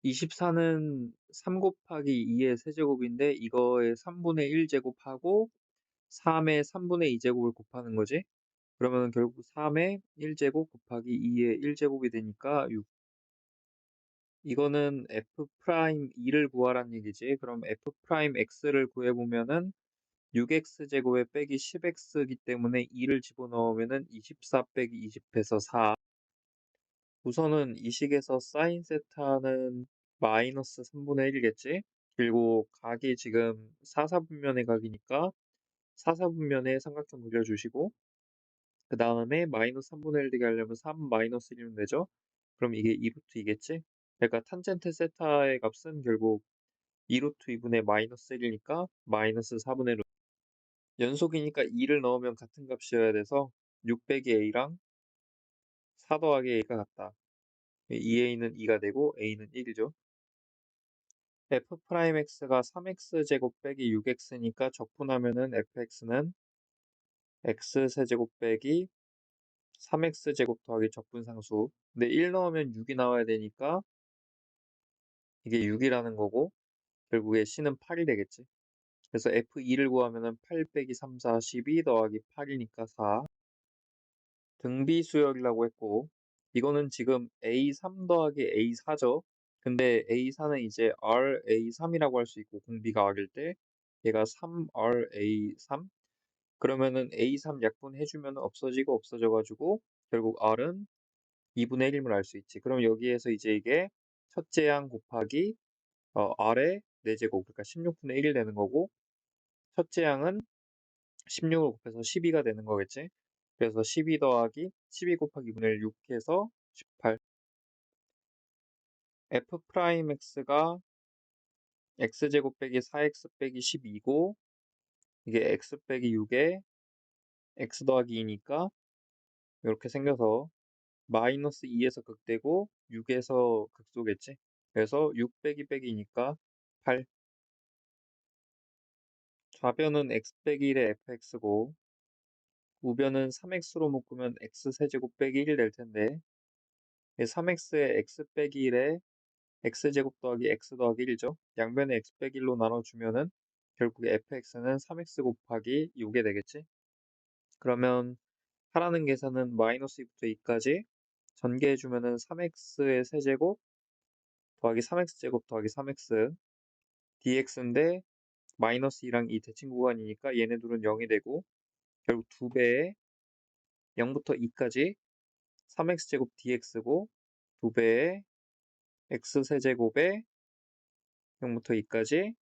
24는 3 곱하기 2의 세제곱인데 이거의 3분의 1 제곱하고 3의 3분의 2 제곱을 곱하는 거지. 그러면은 결국 3의 1 제곱 곱하기 2의 1 제곱이 되니까 6. 이거는 f 프라임 2를 구하란 얘기지. 그럼 f 프라임 x를 구해 보면은 6x 제곱에 빼기 10x이기 때문에 2를 집어넣으면은 24 빼기 20해서 4. 우선은 이 식에서 사인 세타는 마이너스 3분의 1이겠지? 그리고 각이 지금 4사분면의 각이니까 4사분면의 삼각형 그려주시고 그 다음에 마이너스 3분의 1 되게 하려면 3 마이너스 1이면 되죠? 그럼 이게 2루트 이겠지? 그러니까 탄젠트 세타의 값은 결국 2루트 2분의 마이너스 1이니까 마이너스 4분의 루트. 연속이니까 2를 넣으면 같은 값이어야 돼서 6 빼기 a랑 4 더하기 a가 같다. 2a는 2가 되고 a는 1이죠. f'x가 3x 제곱 빼기 6x니까 적분하면은 fx는 x 세제곱 빼기 3x 제곱 더하기 적분상수. 근데 1 넣으면 6이 나와야 되니까 이게 6이라는 거고 결국에 c는 8이 되겠지. 그래서 f2를 구하면은 8 빼기 3, 4, 12 더하기 8이니까 4. 등비수열이라고 했고 이거는 지금 a3 더하기 a4죠. 근데 a4는 이제 RA3이라고 할 수 있고 공비가 R일 때 얘가 3RA3 그러면은 A3 약분해주면 없어지고 없어져가지고 결국 R은 2분의 1임을 알 수 있지. 그럼 여기에서 이제 이게 첫째 양 곱하기 R의 4제곱 그러니까 16분의 1이 되는 거고 첫째 양은 16을 곱해서 12가 되는 거겠지. 그래서 12 더하기 12 곱하기 2분의 1 6 해서 18. f 프라임 x가 x제곱 빼기 4x 빼기 12고 이게 x 빼기 6에 x 더하기 2니까 이렇게 생겨서 마이너스 2에서 극되고 6에서 극소겠지. 그래서 6 빼기 빼기니까 8. 좌변은 x 빼기 1의 fx고 우변은 3x로 묶으면 x 세제곱 빼기 1이 될 텐데 3x의 x 빼기 1에 x제곱 더하기 x 더하기 1이죠. 양변에 x 빼기 1로 나눠주면은 결국에 fx는 3x 곱하기 6이 되겠지. 그러면 하라는 계산은 마이너스 2부터 2까지 전개해주면은 3x의 세제곱 더하기 3x제곱 더하기 3x dx인데 마이너스 2랑 2 대칭 구간이니까 얘네 둘은 0이 되고 결국 2배에 0부터 2까지 3x제곱 dx고 2배에 x세제곱에 0부터 2까지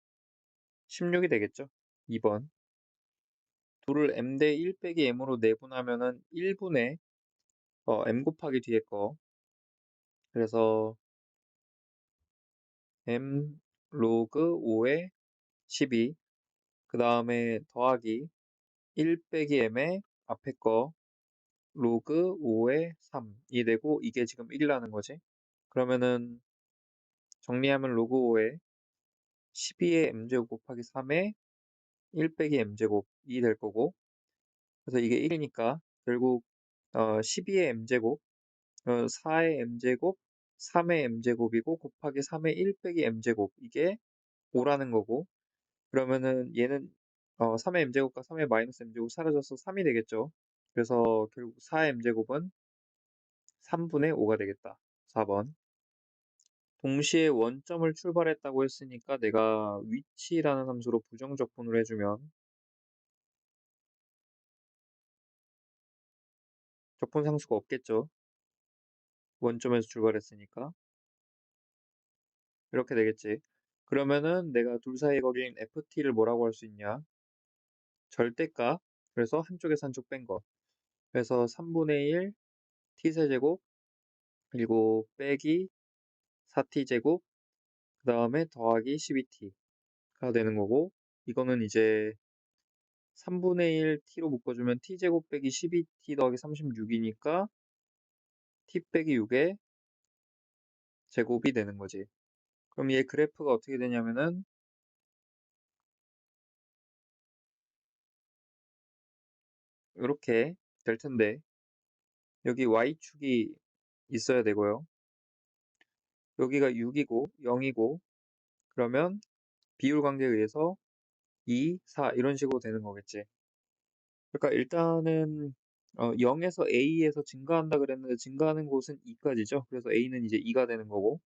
16이 되겠죠. 2번. 둘을 m 대 1 빼기 m으로 내분하면은 1분의 m 곱하기 뒤에 거. 그래서 m 로그 5의 12. 그 다음에 더하기 1 빼기 m의 앞에 거 로그 5의 3이 되고 이게 지금 1이라는 거지. 그러면은 정리하면 로그 5의 12의 m제곱 곱하기 3의 1 빼기 m제곱이 될 거고 그래서 이게 1이니까 결국 12의 m제곱 4의 m제곱 3의 m제곱이고 곱하기 3의 1 빼기 m제곱 이게 5라는 거고 그러면은 얘는 3의 m제곱과 3의 마이너스 m제곱 사라져서 3이 되겠죠. 그래서 결국 4의 m제곱은 3분의 5가 되겠다. 4번. 동시에 원점을 출발했다고 했으니까 내가 위치라는 함수로 부정적분을 해주면 적분 상수가 없겠죠. 원점에서 출발했으니까. 이렇게 되겠지. 그러면은 내가 둘 사이의 거리인 ft를 뭐라고 할 수 있냐? 절대값. 그래서 한쪽에서 한쪽 뺀 거. 그래서 3분의 1 t세제곱 그리고 빼기 4t제곱 그 다음에 더하기 12t가 되는 거고 이거는 이제 3분의 1 t로 묶어주면 t제곱 빼기 12t 더하기 36이니까 t 빼기 6의 제곱이 되는 거지. 그럼 얘 그래프가 어떻게 되냐면은 이렇게 될 텐데 여기 y축이 있어야 되고요. 여기가 6이고 0이고 그러면 비율 관계에 의해서 2, 4 이런 식으로 되는 거겠지. 그러니까 일단은 0에서 A에서 증가한다 그랬는데 증가하는 곳은 2까지죠. 그래서 A는 이제 2가 되는 거고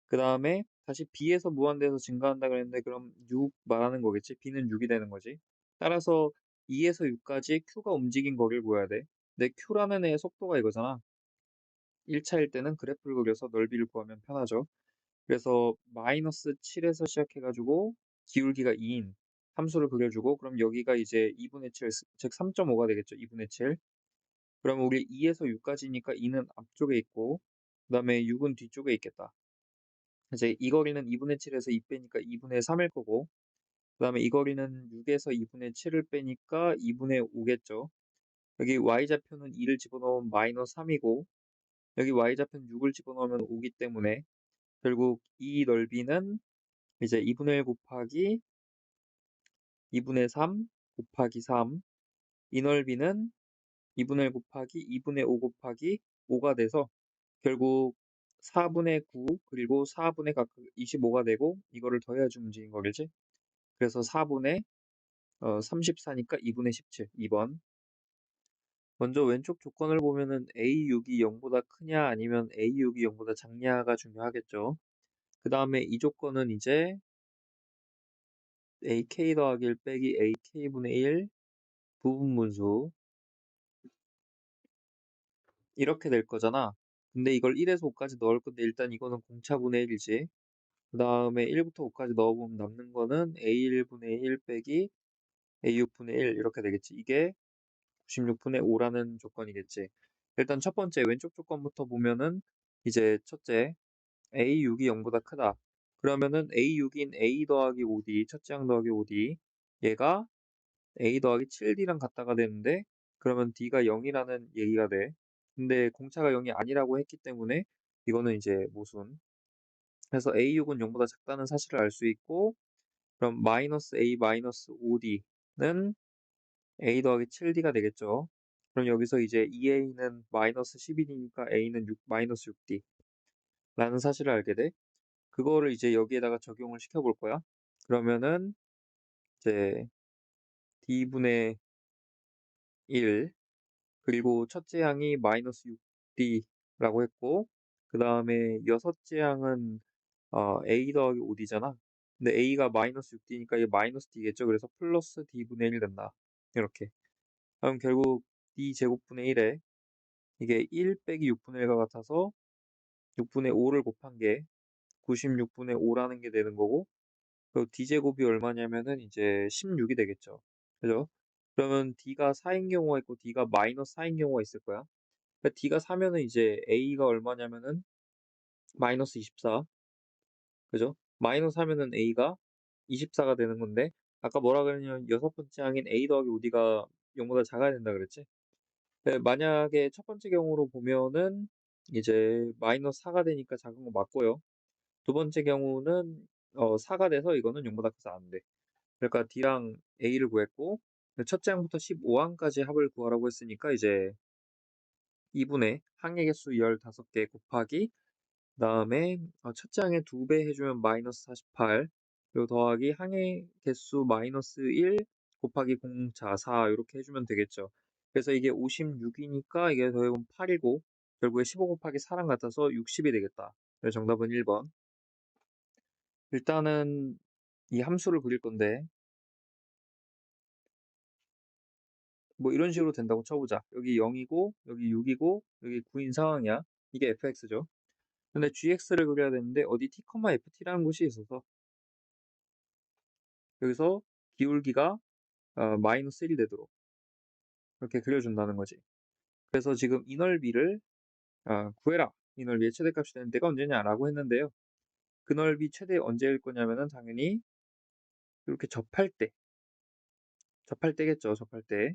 그 다음에 다시 B에서 무한대에서 증가한다 그랬는데 그럼 6 말하는 거겠지. B는 6이 되는 거지. 따라서 2에서 6까지 Q가 움직인 거리를 구해야 돼. 근데 Q라는 애의 속도가 이거잖아. 1차일 때는 그래프를 그려서 넓이를 구하면 편하죠. 그래서 마이너스 7에서 시작해가지고 기울기가 2인 함수를 그려주고 그럼 여기가 이제 2분의 7, 즉 3.5가 되겠죠. 2분의 7. 그러면 우리 2에서 6까지니까 2는 앞쪽에 있고 그 다음에 6은 뒤쪽에 있겠다. 이제 이 거리는 2분의 7에서 2 빼니까 2분의 3일 거고 그 다음에 이 거리는 6에서 2분의 7을 빼니까 2분의 5겠죠. 여기 y좌표는 2를 집어넣으면 마이너스 3이고 여기 y좌표는 6을 집어넣으면 5기 때문에 결국 이 넓이는 이제 2분의 1 곱하기 2분의 3 곱하기 3. 이 넓이는 2분의 1 곱하기 2분의 5 곱하기 5가 돼서 결국 4분의 9 그리고 4분의 각각 25가 되고 이거를 더해야지 움직인 거겠지? 그래서 4분의 34니까 2분의 17, 2번. 먼저 왼쪽 조건을 보면은 A6이 0보다 크냐 아니면 A6이 0보다 작냐가 중요하겠죠. 그 다음에 이 조건은 이제 AK 더하기 1 빼기 AK분의 1 부분분수 이렇게 될 거잖아. 근데 이걸 1에서 5까지 넣을 건데 일단 이거는 공차분의 1이지. 그 다음에 1부터 5까지 넣어보면 남는 거는 A1분의 1 빼기 A6분의 1 이렇게 되겠지. 이게 96분의 5라는 조건이겠지. 일단 첫 번째 왼쪽 조건부터 보면은 이제 첫째 A6이 0보다 크다. 그러면은 A6인 A 더하기 5D, 첫째 항 더하기 5D 얘가 A 더하기 7D랑 같다가 되는데 그러면 D가 0이라는 얘기가 돼. 근데 공차가 0이 아니라고 했기 때문에 이거는 이제 모순. 그래서 A6은 0보다 작다는 사실을 알 수 있고 그럼 마이너스 A 마이너스 5D는 A 더하기 7D가 되겠죠. 그럼 여기서 이제 2A는 마이너스 11이니까 A는 6, 마이너스 6D 라는 사실을 알게 돼. 그거를 이제 여기에다가 적용을 시켜볼 거야. 그러면은 이제 D분의 1 그리고 첫째 항이 마이너스 6D라고 했고 그 다음에 여섯째 항은 A 더하기 5D잖아. 근데 A가 마이너스 6D니까 이게 마이너스 D겠죠. 그래서 플러스 D분의 1 된다. 이렇게. 그럼 결국 D 제곱분의 1에 이게 1 빼기 6분의 1과 같아서 6분의 5를 곱한 게 96분의 5라는 게 되는 거고 그 D제곱이 얼마냐면은 이제 16이 되겠죠. 그죠? 그러면 D가 4인 경우가 있고 D가 마이너스 4인 경우가 있을 거야. 그러니까 D가 4면은 이제 A가 얼마냐면은 마이너스 24. 그죠? 마이너스 하면은 A가 24가 되는 건데 아까 뭐라 그랬냐면 여섯 번째 항인 A 더하기 5D가 0보다 작아야 된다 그랬지? 네, 만약에 첫 번째 경우로 보면은 이제 마이너스 4가 되니까 작은 거 맞고요. 두 번째 경우는 4가 돼서 이거는 0보다 커서 안 돼. 그러니까 D랑 A를 구했고 첫째 항부터 15항까지 합을 구하라고 했으니까 이제 2분의 항의 개수 15개 곱하기 그다음에 첫째 항의 2배 해주면 마이너스 48 그리고 더하기 항의 개수 마이너스 1 곱하기 공차 4 이렇게 해주면 되겠죠. 그래서 이게 56이니까 이게 더해보면 8이고 결국에 15 곱하기 4랑 같아서 60이 되겠다. 그래서 정답은 1번. 일단은 이 함수를 그릴 건데 뭐 이런 식으로 된다고 쳐보자. 여기 0이고 여기 6이고 여기 9인 상황이야. 이게 fx죠. 근데 gx를 그려야 되는데 어디 t, ft라는 곳이 있어서 여기서 기울기가 마이너스 1이 되도록 이렇게 그려준다는 거지. 그래서 지금 이 넓이를 구해라. 이 넓이의 최대값이 되는 때가 언제냐라고 했는데요. 그 넓이 최대 언제일 거냐면은 당연히 이렇게 접할 때겠죠. 접할 때.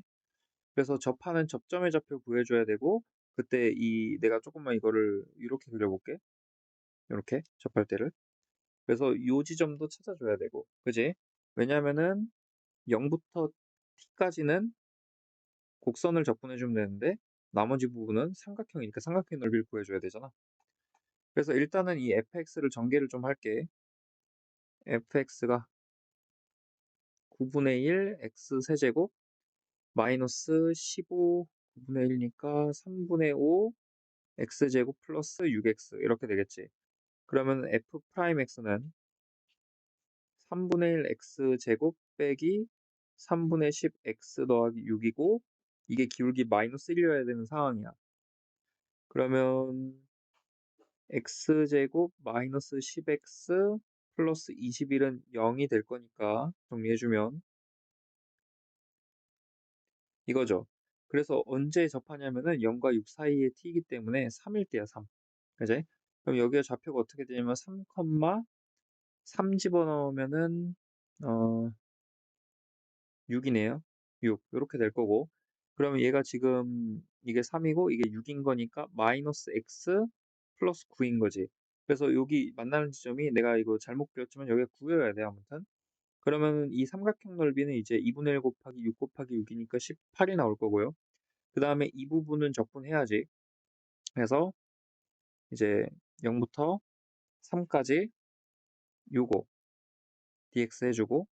그래서 접하는 접점의 좌표 구해줘야 되고 그때 이 내가 조금만 이거를 이렇게 그려볼게. 이렇게 접할 때를. 그래서 요 지점도 찾아줘야 되고, 그지? 왜냐면은 0부터 t까지는 곡선을 접근해주면 되는데 나머지 부분은 삼각형이니까 삼각형 넓이를 구해줘야 되잖아. 그래서 일단은 이 fx를 전개를 좀 할게. fx가 9분의 1 x 세제곱 마이너스 15 9분의 1이니까 3분의 5 x제곱 플러스 6x 이렇게 되겠지. 그러면 f 프라임 x는 3분의 1 x제곱 빼기 3분의 10 x 더하기 6이고 이게 기울기 마이너스 1이어야 되는 상황이야. 그러면 x제곱 마이너스 10x 플러스 21은 0이 될 거니까 정리해주면 이거죠. 그래서 언제 접하냐면은 0과 6 사이의 t이기 때문에 3일 때야 3. 그지? 그럼 여기가 좌표가 어떻게 되냐면 3, 3 집어넣으면은 6이네요. 6 이렇게 될 거고 그러면 얘가 지금 이게 3이고 이게 6인 거니까 마이너스 x 플러스 9인 거지. 그래서 여기 만나는 지점이 내가 이거 잘못 그렸지만 여기가 9여야 돼 아무튼. 그러면 이 삼각형 넓이는 이제 2분의 1 곱하기 6 곱하기 6이니까 18이 나올 거고요. 그 다음에 이 부분은 적분해야지. 그래서 이제 0부터 3까지 요거 dx 해주고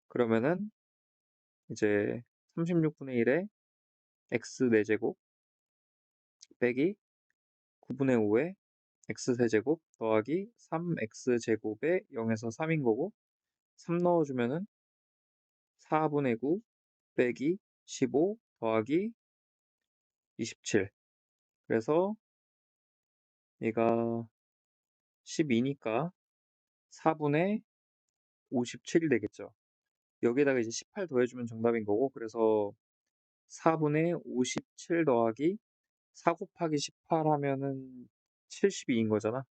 그러면은 이제 36분의 1에 x 4제곱 빼기 9분의 5에 x세제곱 더하기 3x제곱에 0에서 3인 거고 3 넣어주면은 4분의 9 빼기 15 더하기 27 그래서 얘가 12니까 4분의 57이 되겠죠. 여기에다가 이제 18 더해주면 정답인 거고 그래서 4분의 57 더하기 4 곱하기 18 하면은 72인 거잖아.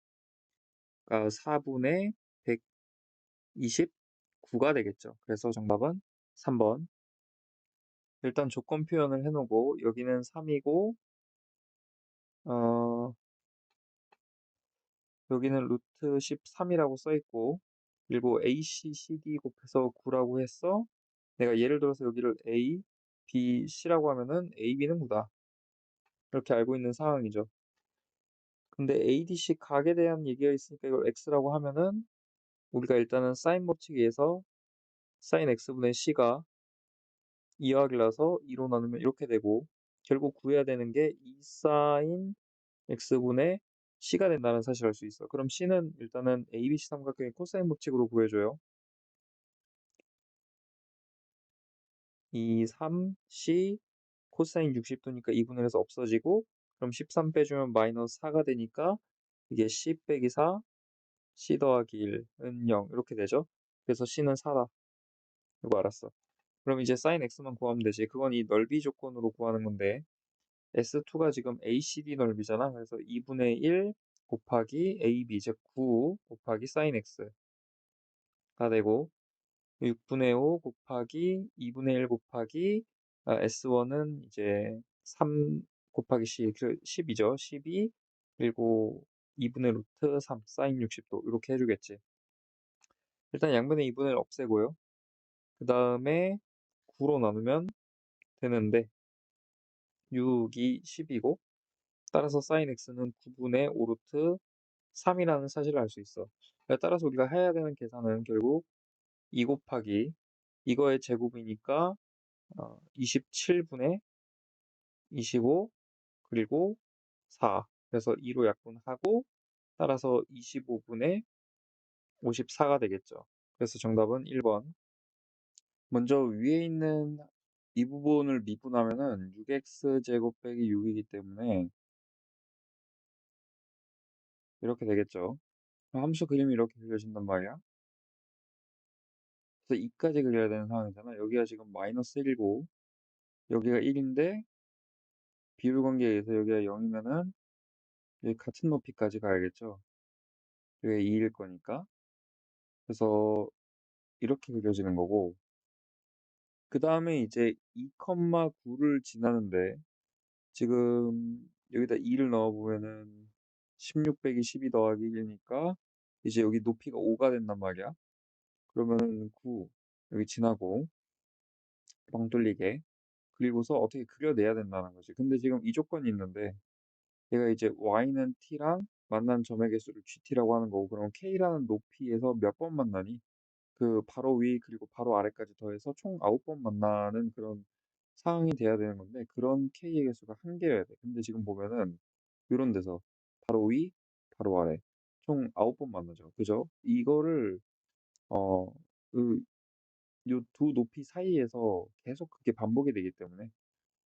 그러니까 4분의 129가 되겠죠. 그래서 정답은 3번. 일단 조건 표현을 해놓고 여기는 3이고 여기는 루트 13이라고 써있고 그리고 AC, CD 곱해서 9라고 했어. 내가 예를 들어서 여기를 A, B, C라고 하면은 A, B는 9다. 이렇게 알고 있는 상황이죠. 근데 ADC 각에 대한 얘기가 있으니까 이걸 X라고 하면은 우리가 일단은 사인 법칙에서 사인 X분의 C가 2하기라서 2로 나누면 이렇게 되고 결국 구해야 되는 게 2 사인 X분의 C가 된다는 사실을 알 수 있어. 그럼 C는 일단은 ABC 삼각형의 코사인 법칙으로 구해줘요. 2, 3, C 코사인 60도니까 2분의 1에서 없어지고 그럼 13 빼주면 마이너스 4가 되니까 이게 C 빼기 4, C 더하기 1은 0 이렇게 되죠. 그래서 C는 4다. 이거 알았어. 그럼 이제 사인 X만 구하면 되지. 그건 이 넓이 조건으로 구하는 건데 S2가 지금 ACD 넓이잖아. 그래서 2분의 1 곱하기 AB 즉 9 곱하기 사인 X가 되고 6분의 5 곱하기 2분의 1 곱하기 S1은 이제 3 곱하기 C 10이죠. 12 그리고 2분의 루트 3 사인 60도 이렇게 해주겠지. 일단 양변의 2분의 1 없애고요. 그 다음에 9로 나누면 되는데 6이 10이고 따라서 사인 X는 9분의 5 루트 3이라는 사실을 알 수 있어. 따라서 우리가 해야 되는 계산은 결국 2 곱하기 이거의 제곱이니까 27분의 25 그리고 4 그래서 2로 약분하고 따라서 25분의 54가 되겠죠. 그래서 정답은 1번. 먼저 위에 있는 이 부분을 미분하면은 6x제곱 빼기 6이기 때문에 이렇게 되겠죠. 함수 그림이 이렇게 그려진단 말이야. 그래서 2까지 그려야 되는 상황이잖아. 여기가 지금 마이너스 1이고 여기가 1인데 비율 관계에 의해서 여기가 0이면은 여기 같은 높이까지 가야겠죠. 여기가 2일 거니까. 그래서 이렇게 그려지는 거고 그 다음에 이제 2,9를 지나는데 지금 여기다 2를 넣어보면은 16 빼기 12 더하기 1이니까 이제 여기 높이가 5가 된단 말이야. 그러면은 9 여기 지나고 뻥 뚫리게 그리고서 어떻게 그려내야 된다는 거지. 근데 지금 이 조건이 있는데 얘가 이제 y는 t랑 만난 점의 개수를 GT라고 하는 거고, 그럼 K라는 높이에서 몇 번 만나니? 그 바로 위 그리고 바로 아래까지 더해서 총 9번 만나는 그런 상황이 돼야 되는 건데, 그런 K의 개수가 한 개여야 돼. 근데 지금 보면은 요런 데서 바로 위, 바로 아래 총 9번 만나죠. 그죠? 이거를 어 그 요 두 높이 사이에서 계속 그게 반복이 되기 때문에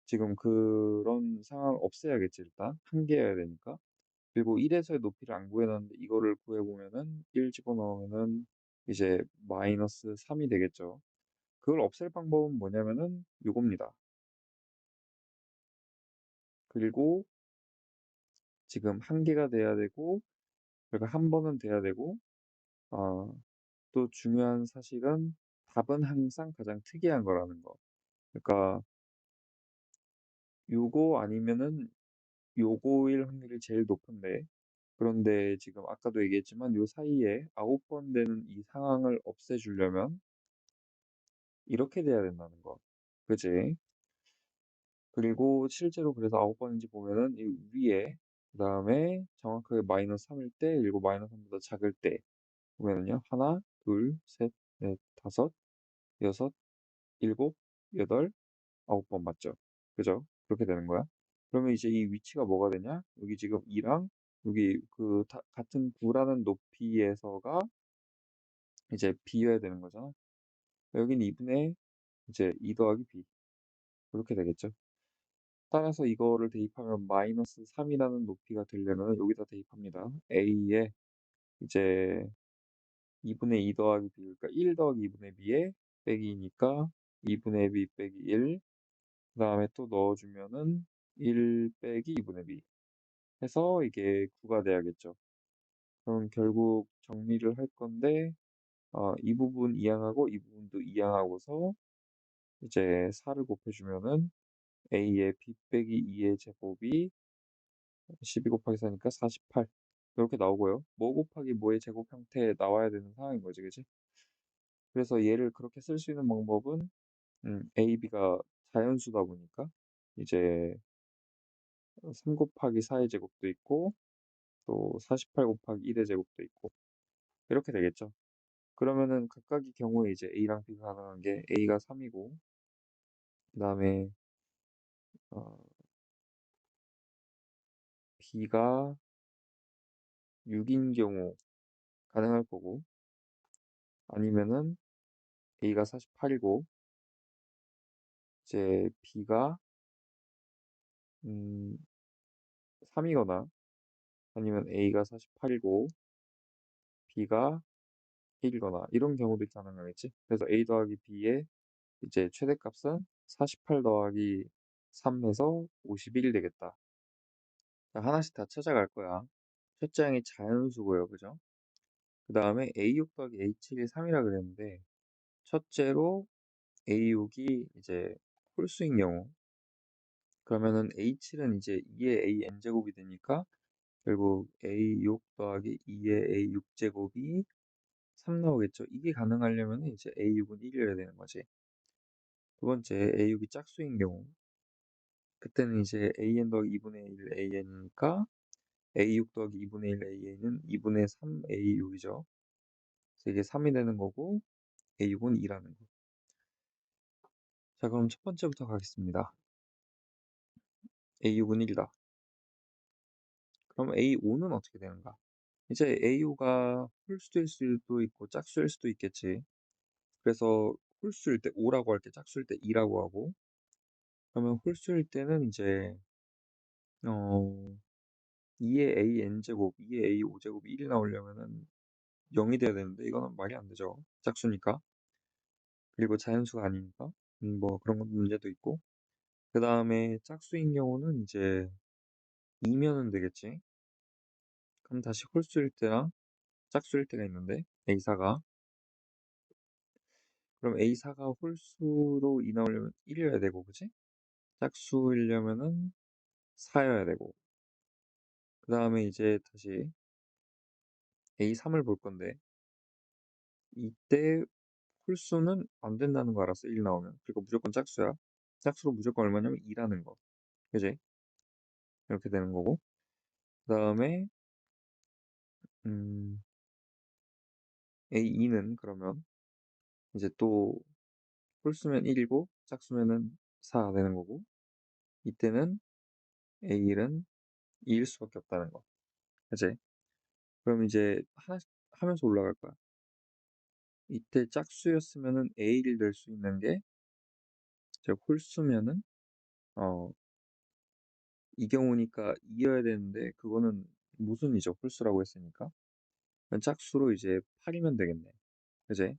지금 그런 상황을 없애야겠지 일단. 한 개여야 되니까. 그리고 1에서의 높이를 안 구해놨는데 이거를 구해보면은 1 집어넣으면은 이제 -3이 되겠죠. 그걸 없앨 방법은 뭐냐면은 요겁니다. 그리고 지금 한 개가 돼야 되고, 그러니까 한 번은 돼야 되고, 어, 또 중요한 사실은 답은 항상 가장 특이한 거라는 거. 그러니까 요거 아니면은 요거일 확률이 제일 높은데, 그런데 지금 아까도 얘기했지만 요 사이에 9번 되는 이 상황을 없애주려면 이렇게 돼야 된다는 거. 그지? 그리고 실제로 그래서 9번인지 보면은 이 위에, 그다음에 정확하게 -3일 때, 그리고 -3보다 작을 때 보면은요. 하나, 둘, 셋, 넷, 다섯, 여섯, 일곱, 여덟, 9번 맞죠? 그죠? 그렇게 되는 거야. 그러면 이제 이 위치가 뭐가 되냐? 여기 지금 2랑 여기 같은 9라는 높이에서가 이제 B여야 되는 거잖아. 여기는 2분의 이제 2 더하기 B. 그렇게 되겠죠. 따라서 이거를 대입하면 -3이라는 높이가 되려면 여기다 대입합니다. A에 이제 2분의 2 더하기 B, 그러니까 1 더하기 2분의 B에 빼기니까 2분의 B 빼기 1, 그 다음에 또 넣어주면은 1 빼기 2분의 B 해서 이게 9가 돼야겠죠. 그럼 결국 정리를 할 건데, 이 부분 이항하고 이 부분도 이항하고서 이제 4를 곱해주면은 A의 B 빼기 2의 제곱이 12 곱하기 4니까 48. 이렇게 나오고요. 뭐 곱하기 뭐의 제곱 형태에 나와야 되는 상황인 거지, 그지? 그래서 얘를 그렇게 쓸 수 있는 방법은 A, B가 자연수다 보니까 이제 3 곱하기 4의 제곱도 있고 또 48 곱하기 1의 제곱도 있고 이렇게 되겠죠. 그러면은 각각의 경우에 이제 A랑 B가 가능한 게 A가 3이고, 그다음에 어, B가 6인 경우 가능할 거고, 아니면은 A가 48이고 이제 B가 3이거나, 아니면 A가 48이고 B가 1이거나 이런 경우도 가능하겠지. 그래서 A 더하기 B의 이제 최대값은 48 더하기 3에서 51이 되겠다. 자, 하나씩 다 찾아갈 거야. 첫째 항이 자연수고요. 그죠? 그 다음에 A6 더하기 A7이 3이라 그랬는데, 첫째로 A6이 이제 홀수인 경우, 그러면은 A7은 이제 2의 AN제곱이 되니까 결국 A6 더하기 2의 A6제곱이 3 나오겠죠. 이게 가능하려면 이제 A6은 1이어야 되는 거지. 두 번째, A6이 짝수인 경우, 그때는 이제 AN 더하기 2분의 1 AN이니까 A6 더하기 2분의 1 AN은 2분의 3 A6이죠. 그래서 이게 3이 되는 거고 A6은 2라는 거. 자, 그럼 첫 번째부터 가겠습니다. A6은 1이다. 그럼 A5는 어떻게 되는가? 이제 A5가 홀수일 수도 있고 짝수일 수도 있겠지. 그래서 홀수일 때 5라고 할 때, 짝수일 때 2라고 하고, 그러면 홀수일 때는 이제 어 2의 AN제곱, 2의 A5제곱이 1이 나오려면은 0이 돼야 되는데 이거는 말이 안 되죠. 짝수니까. 그리고 자연수가 아니니까. 뭐 그런 건 문제도 있고. 그 다음에 짝수인 경우는 이제 2면은 되겠지. 그럼 다시 홀수일 때랑 짝수일 때가 있는데 A4가, 그럼 A4가 홀수로 2 나오려면 1이어야 되고, 그치? 짝수이려면은 4여야 되고, 그 다음에 이제 다시 A3을 볼 건데, 이때 홀수는 안 된다는 거 알았어. 1 나오면. 그리고 무조건 짝수야. 짝수로 무조건 얼마냐면 2라는 거. 그지? 이렇게 되는 거고. 그 다음에 음 A2는 그러면 이제 또 홀수면 1이고 짝수면은 4가 되는 거고, 이때는 A1은 2일 수밖에 없다는 거. 그지? 그럼 이제 하나씩 하면서 올라갈 거야. 이때 짝수였으면은 A1 될 수 있는 게, 이제 홀수면은 어 이 경우니까 2여야 되는데 그거는 무슨이죠? 홀수라고 했으니까. 그럼 짝수로 이제 8이면 되겠네. 그지?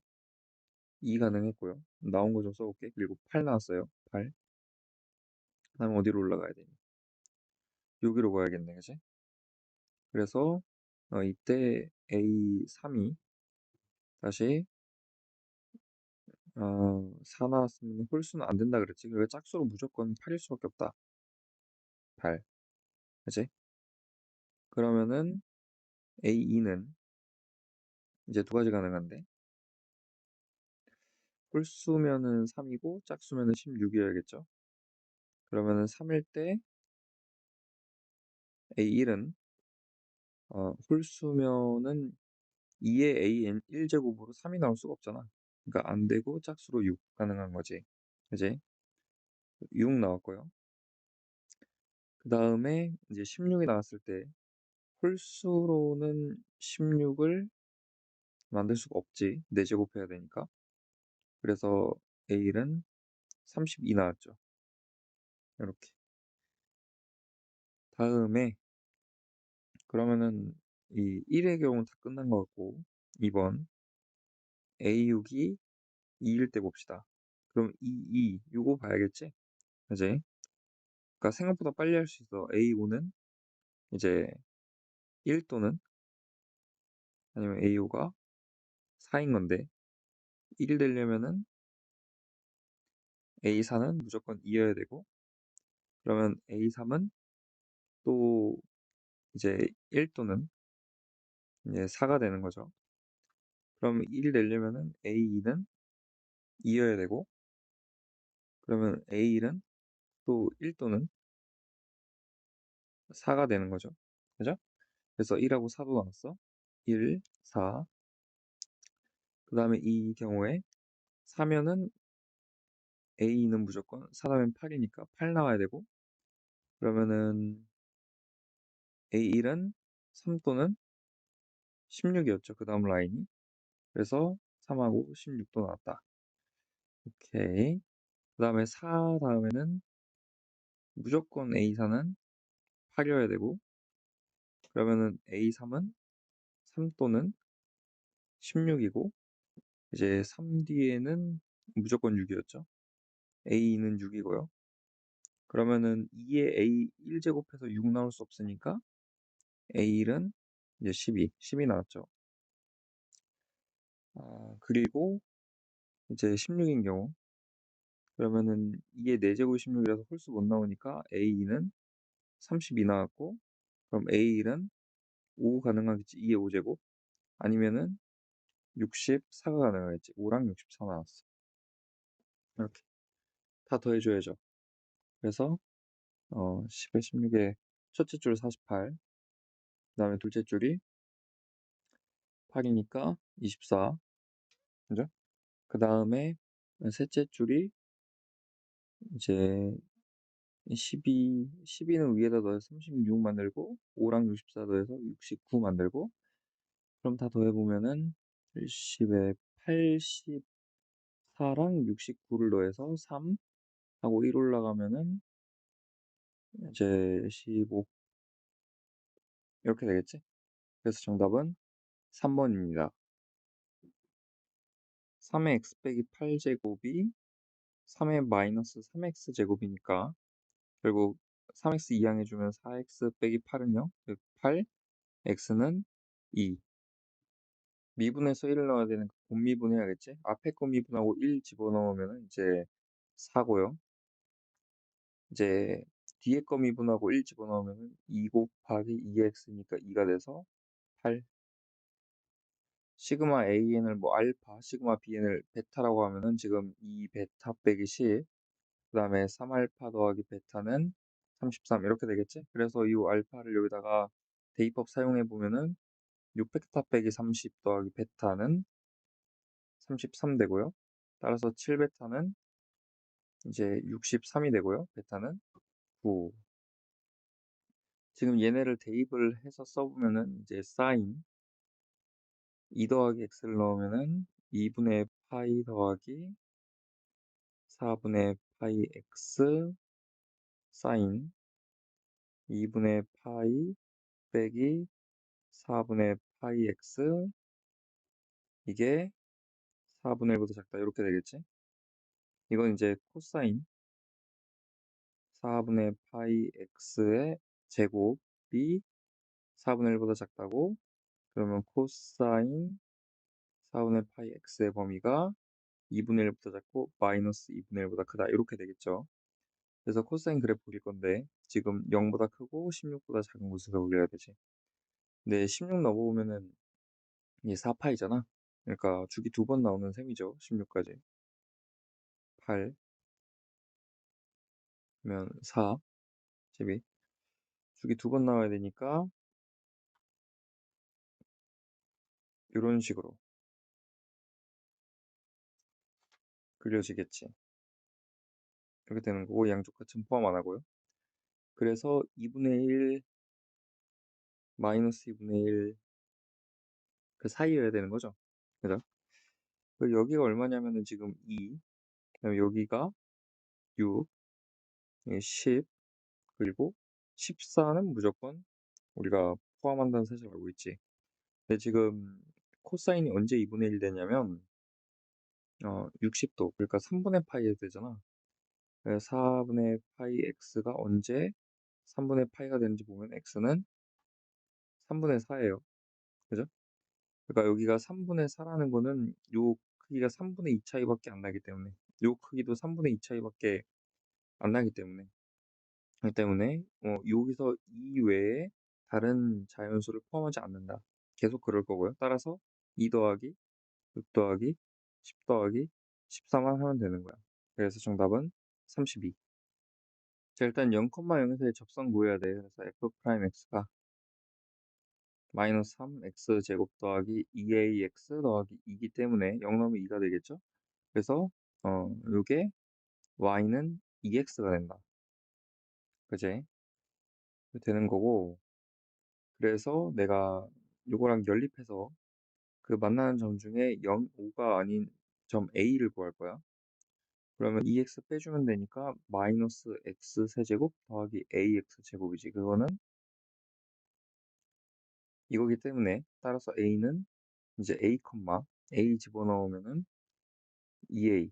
2 가능했고요. 나온 거 좀 써볼게. 그리고 8 나왔어요. 8. 그다음에 어디로 올라가야 되니? 여기로 가야겠네. 그지? 그래서 이때 A3이 다시 4 나왔으면 홀수는 안 된다 그랬지. 그리고 짝수로 무조건 8일 수밖에 없다. 8. 그지? 그러면은 A2는 이제 두 가지 가능한데, 홀수면은 3이고 짝수면은 16이어야겠죠. 그러면은 3일 때 A1은 홀수면은 2의 AN 1제곱으로 3이 나올 수가 없잖아. 그러니까 안 되고 짝수로 6 가능한 거지. 그지? 6 나왔고요. 그 다음에 이제 16이 나왔을 때 홀수로는 16을 만들 수가 없지. 4제곱 해야 되니까. 그래서 A1은 32 나왔죠. 이렇게. 다음에 그러면은 이 1의 경우는 다 끝난 것 같고, 2번 A6이 2일 때 봅시다. 그럼 2, 요거 봐야겠지? 그지? 그러니까 생각보다 빨리 할 수 있어. A5는 이제 1 또는 아니면 A5가 4인 건데, 1이 되려면은 A4는 무조건 2여야 되고, 그러면 A3은 또 이제 1 또는 이제 4가 되는 거죠. 그럼 1이 되려면은 A2는 2여야 되고, 그러면 A1은 또 1 또는 4가 되는 거죠. 그죠? 그래서 1하고 4도 나왔어. 1, 4. 그 다음에 이 경우에 4면은 A는 무조건 4 다음엔 8이니까 8 나와야 되고, 그러면은 A1은 3 또는 16이었죠. 그 다음 라인이. 그래서 3하고 16도 나왔다. 오케이. 그 다음에 4 다음에는 무조건 A4는 8이어야 되고, 그러면은 A3은 3 또는 16이고, 이제 3 뒤에는 무조건 6이었죠. A는 6이고요. 그러면은 2에 A 1제곱해서 6 나올 수 없으니까 A1은 이제 12 나왔죠. 그리고 이제 16인 경우, 그러면은 2의 4제곱 16이라서 홀수 못 나오니까 A2는 32 나왔고, 그럼 A1은 5 가능하겠지. 2의 5제곱. 아니면은 64가 가능하겠지. 5랑 64 나왔어. 이렇게 다 더해줘야죠. 그래서 10에 16에 첫째 줄 48, 그 다음에 둘째 줄이 8이니까 24, 그죠? 그 다음에 셋째 줄이 이제 12는 위에다 넣어서 36 만들고, 5랑 64 더해서 69 만들고, 그럼 다 더해보면은 10에 84랑 69를 더해서 3 하고 1 올라가면은 이제 15 이렇게 되겠지? 그래서 정답은 3번입니다. 3의 x 빼기 8제곱이 3의 마이너스 3x 제곱이니까 결국 3x 이항해주면 4x 빼기 8은요? 즉 8, x는 2. 미분에서 1을 넣어야 되는 거 곱미분해야겠지? 앞에 거 미분하고 1 집어넣으면 이제 4고요. 이제 뒤에 거 미분하고 1 집어넣으면 2 곱하기 2x니까 2가 돼서 8. 시그마 AN을 뭐 알파, 시그마 BN을 베타라고 하면은 지금 2 베타 빼기 10, 그 다음에 3알파 더하기 베타는 33 이렇게 되겠지? 그래서 이 알파를 여기다가 대입법 사용해 보면은 6베타 빼기 30 더하기 베타는 33 되고요. 따라서 7베타는 이제 63이 되고요. 베타는 9. 지금 얘네를 대입을 해서 써보면은 이제 사인 2 더하기 x를 넣으면은 2분의 파이 더하기 4분의 파이 x 사인 2분의 파이 빼기 4분의 파이 x 이게 4분의 1보다 작다 이렇게 되겠지? 이건 이제 코사인 4분의 파이 x의 제곱이 4분의 1보다 작다고 그러면 코사인 4분의 파이 x의 범위가 2분의 1보다 작고 마이너스 2분의 1보다 크다 이렇게 되겠죠. 그래서 코사인 그래프 그릴 건데 지금 0보다 크고 16보다 작은 곳에서 그려야 되지. 근데 16 넣어보면은 이게 4파이잖아. 그러니까 주기 2번 나오는 셈이죠. 16까지. 8 그러면 4 12 주기 2번 나와야 되니까 이런 식으로 그려지겠지. 이렇게 되는 거고 양쪽 같은 포함 안 하고요. 그래서 2분의 1 마이너스 2분의 1 그 사이여야 되는 거죠. 그죠? 그리고 여기가 얼마냐면은 지금 2 그다음에 여기가 6 이게 10 그리고 14는 무조건 우리가 포함한다는 사실을 알고 있지. 근데 지금 코사인이 언제 2분의 1 되냐면 60도 그러니까 3분의 파이 되잖아. 그래서 4분의 파이 x가 언제 3분의 파이가 되는지 보면 x는 3분의 4예요. 그죠? 그러니까 여기가 3분의 4라는 거는 요 크기가 3분의 2 차이밖에 안 나기 때문에 요 크기도 3분의 2 차이밖에 안 나기 때문에 그렇기 때문에 여기서 이외에 다른 자연수를 포함하지 않는다. 계속 그럴 거고요. 따라서 2 더하기 6 더하기 10 더하기 14만 하면 되는 거야. 그래서 정답은 32. 자, 일단 0,0에서의 접선 구해야 돼. 그래서 f 프라임 x가 마이너스 3x 제곱 더하기 2ax 더하기 2기 때문에 0 넣으면 2가 되겠죠? 그래서 요게 y는 2x가 된다. 그제? 되는 거고 그래서 내가 요거랑 연립해서 그 만나는 점 중에 0, 5가 아닌 점 A를 구할 거야. 그러면 2x 빼주면 되니까 마이너스 x 세제곱 더하기 ax 제곱이지. 그거는 이거기 때문에 따라서 a는 이제 a 집어넣으면은 2a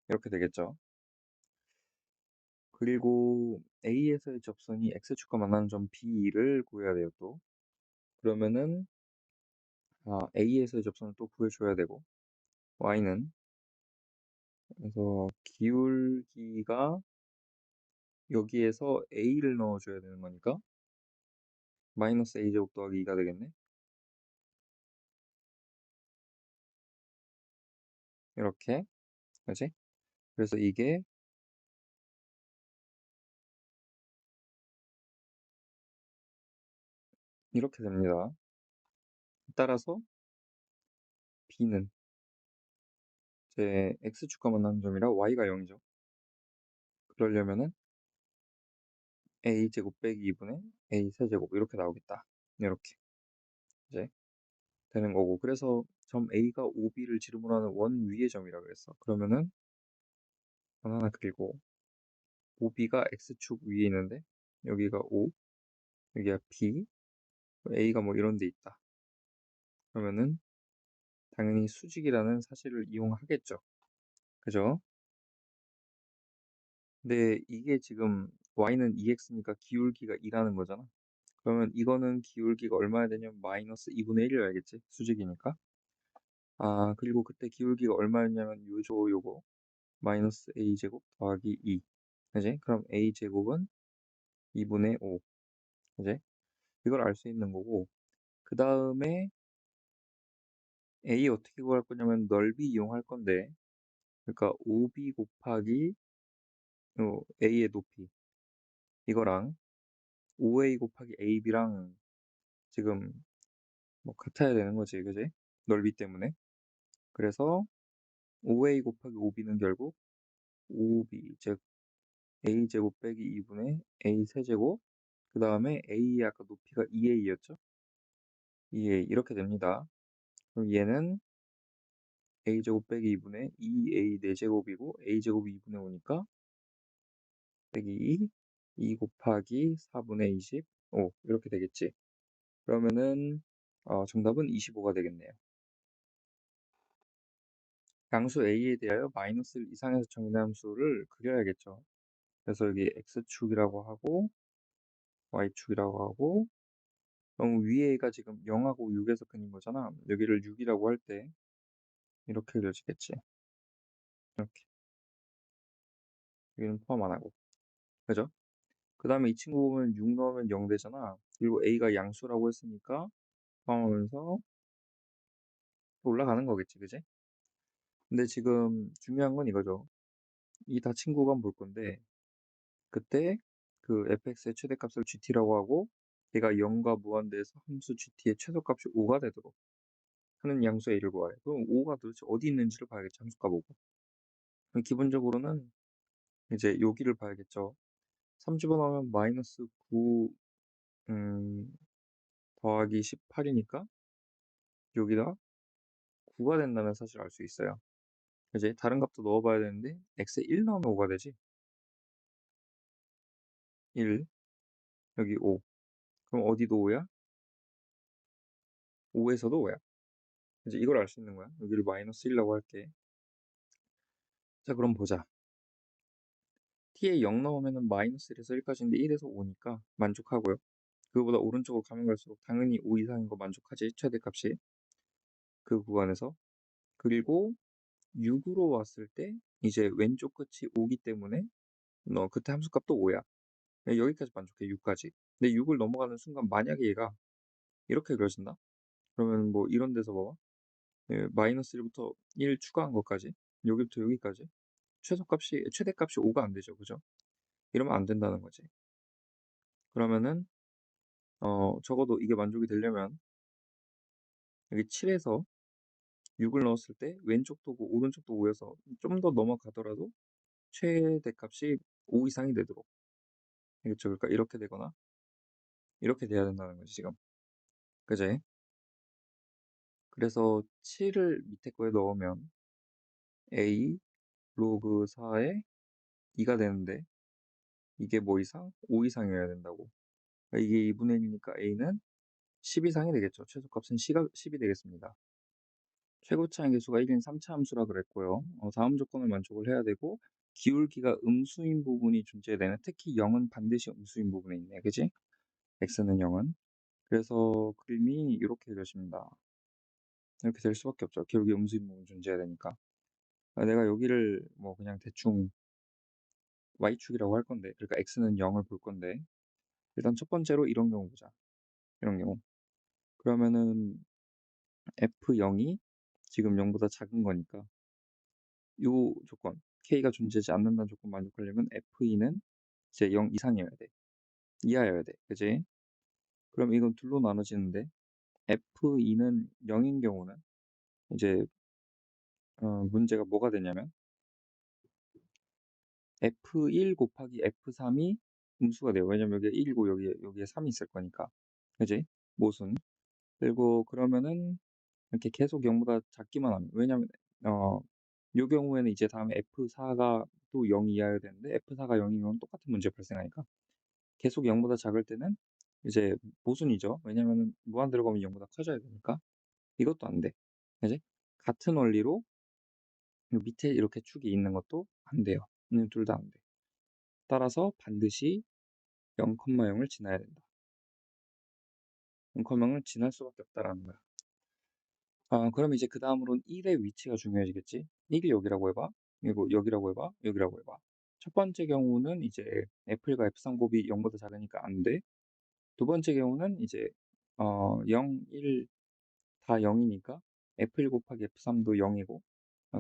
이렇게 되겠죠. 그리고 a에서의 접선이 x축과 만나는 점 b를 구해야 돼요 또. 그러면은 a에서의 접선을 또 구해줘야 되고 y는 그래서 기울기가 여기에서 a를 넣어줘야 되는 거니까 마이너스 a제곱 더하기 2가 되겠네. 이렇게 그지? 그래서 이게 이렇게 됩니다. 따라서 b는 제 x축과 만나는 점이라 y가 0이죠. 그러려면은 a제곱 빼기 2분의 a 세제곱 이렇게 나오겠다. 이렇게 이제 되는 거고 그래서 점 a가 OB를 지름으로 하는 원 위의 점이라 그랬어. 그러면은 하나 그리고 OB가 x축 위에 있는데 여기가 O, 여기가 B, A가 뭐 이런 데 있다. 그러면은 당연히 수직이라는 사실을 이용하겠죠. 그죠? 근데 이게 지금 y는 2x니까 기울기가 2라는 거잖아. 그러면 이거는 기울기가 얼마야 되냐면 마이너스 2분의 1을 알겠지? 수직이니까. 그리고 그때 기울기가 얼마였냐면 요거 마이너스 a제곱 더하기 2. 그지? 그럼 a제곱은 2분의 5. 그지? 이걸 알 수 있는 거고 그 다음에 a 어떻게 구할 거냐면 넓이 이용할 건데 그러니까 5b 곱하기 a의 높이 이거랑 5a 곱하기 ab랑 지금 뭐 같아야 되는 거지, 그지? 넓이 때문에. 그래서 5a 곱하기 5b는 결국 5b 즉 a 제곱 빼기 2분의 a 세제곱 그 다음에 a의 아까 높이가 2a였죠? 2a 이렇게 됩니다. 그럼 얘는 a제곱 빼기 2분의 2a 4제곱이고 a제곱이 2분의 5니까 빼기 2 곱하기 4분의 25 이렇게 되겠지. 그러면은 정답은 25가 되겠네요. 양수 a에 대하여 마이너스 1 이상에서 정의된 함수를 그려야겠죠. 그래서 여기 x축이라고 하고 y축이라고 하고 그럼 위에가 지금 0하고 6에서 그린 거잖아. 여기를 6이라고 할 때 이렇게 그려지겠지. 이렇게. 여기는 포함 안 하고. 그죠? 그 다음에 이 친구 보면 6 넣으면 0 되잖아. 그리고 a가 양수라고 했으니까 포함하면서 올라가는 거겠지. 그지? 근데 지금 중요한 건 이거죠. 이 다 친구가 볼 건데 그때 그 fx의 최대값을 gt라고 하고 얘가 0과 무한대에서 함수 gt의 최소값이 5가 되도록 하는 양수 a를 구하래. 그럼 5가 도대체 어디 있는지를 봐야겠죠. 함수값 보고. 그럼 기본적으로는 이제 여기를 봐야겠죠. 3 집어넣으면 마이너스 9 더하기 18이니까 여기다 9가 된다는 사실을 알 수 있어요. 이제 다른 값도 넣어봐야 되는데 x에 1 넣으면 5가 되지. 1 여기 5 그럼 어디도 5야? 5에서도 5야. 이제 이걸 알 수 있는 거야. 여기를 마이너스 1라고 할게. 자 그럼 보자. t에 0 넣으면은 마이너스 1에서 1까지인데 1에서 5니까 만족하고요. 그거보다 오른쪽으로 가면 갈수록 당연히 5 이상인 거 만족하지. 최대값이 그 구간에서. 그리고 6으로 왔을 때 이제 왼쪽 끝이 5기 때문에 너 그때 함수값도 5야. 여기까지 만족해 6까지. 근데 6을 넘어가는 순간 만약에 얘가 이렇게 그려진다? 그러면 뭐 이런 데서 봐봐. 마이너스 1부터 1 추가한 것까지 여기부터 여기까지 최대값이 5가 안 되죠. 그죠? 이러면 안 된다는 거지. 그러면은 적어도 이게 만족이 되려면 여기 7에서 6을 넣었을 때 왼쪽도 5, 오른쪽도 5여서 좀 더 넘어가더라도 최대값이 5 이상이 되도록. 알겠죠? 그러니까 이렇게 되거나 이렇게 돼야 된다는 거지 지금. 그지? 그래서 7을 밑에 거에 넣으면 a 로그 4에 2가 되는데 이게 뭐 이상? 5 이상이어야 된다고. 그러니까 이게 2분의 1이니까 a는 10 이상이 되겠죠. 최소값은 10이 되겠습니다. 최고차의 개수가 1인 3차 함수라 그랬고요. 다음 조건을 만족을 해야 되고 기울기가 음수인 부분이 존재되는 특히 0은 반드시 음수인 부분에 있네. 그지? x는 0은. 그래서 그림이 이렇게 그려집니다. 이렇게 될 수밖에 없죠. 기울기 음수인 부분 존재해야 되니까. 내가 여기를 뭐 그냥 대충 y축이라고 할 건데 그러니까 x는 0을 볼 건데 일단 첫 번째로 이런 경우 보자. 이런 경우. 그러면은 f0이 지금 0보다 작은 거니까 요 조건 k가 존재하지 않는다는 조건 만족하려면 f2는 이제 0 이상이어야 돼. 이하여야 돼. 그지? 그럼 이건 둘로 나눠지는데 f2는 0인 경우는 이제 문제가 뭐가 되냐면 f1 곱하기 f3이 음수가 돼요. 왜냐면 여기에 1이고 여기에 3이 있을 거니까. 그지? 모순. 그리고 그러면은 이렇게 계속 0보다 작기만 하면 왜냐면 요 경우에는 이제 다음에 f4가 또 0 이하여야 되는데 f4가 0이면 똑같은 문제 발생하니까 계속 0보다 작을 때는 이제 모순이죠. 왜냐면은 무한 들어가면 0보다 커져야 되니까 이것도 안 돼. 그지? 같은 원리로 요 밑에 이렇게 축이 있는 것도 안 돼요. 둘 다 안 돼. 따라서 반드시 0,0을 지나야 된다. 0,0을 지날 수밖에 없다라는 거야. 그럼 이제 그 다음으로는 1의 위치가 중요해지겠지? 1이 여기라고 해봐. 그리고 여기라고 해봐. 여기라고 해봐. 첫 번째 경우는 이제 F가 F3 곱이 0보다 작으니까 안 돼. 두 번째 경우는 이제 0, 1 다 0이니까 F1 곱하기 F3도 0이고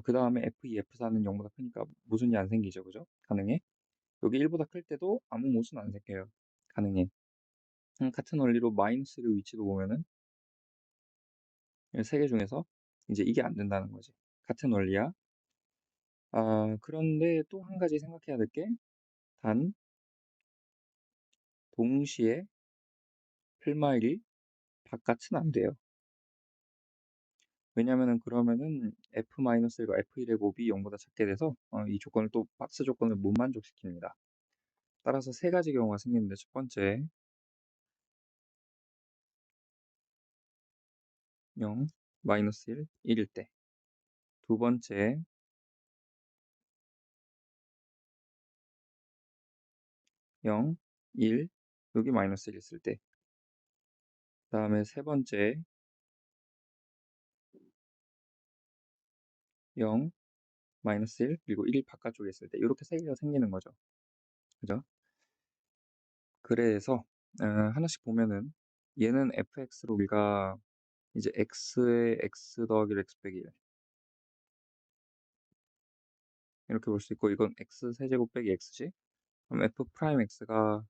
그 다음에 F2, F4는 0보다 크니까 모순이 안 생기죠. 그죠? 가능해? 여기 1보다 클 때도 아무 모순 안 생겨요. 가능해. 같은 원리로 마이너스의 위치도 보면은 이 3개 중에서 이제 이게 안 된다는 거지. 같은 원리야. 그런데 또 한 가지 생각해야 될 게 단 동시에 풀마일이 바깥은 안 돼요. 왜냐면은 그러면은 F-1과 F1의 곱이 0보다 작게 돼서 이 조건을 또 박스 조건을 못 만족시킵니다. 따라서 세 가지 경우가 생기는데 첫 번째 0, 마이너스 1, 1일 때. 두 번째 0, 1, 여기 마이너스 1 있을 때. 그다음에 세 번째 0, 마이너스 1, 그리고 1 바깥쪽에 있을 때. 이렇게 세 개가 생기는 거죠. 그죠? 그래서 하나씩 보면은 얘는 fx로 우리가 이제 x에 x 더하기 x 빼기 1 이렇게 볼 수 있고 이건 x 세제곱 빼기 x지. 그럼 f 프라임 x가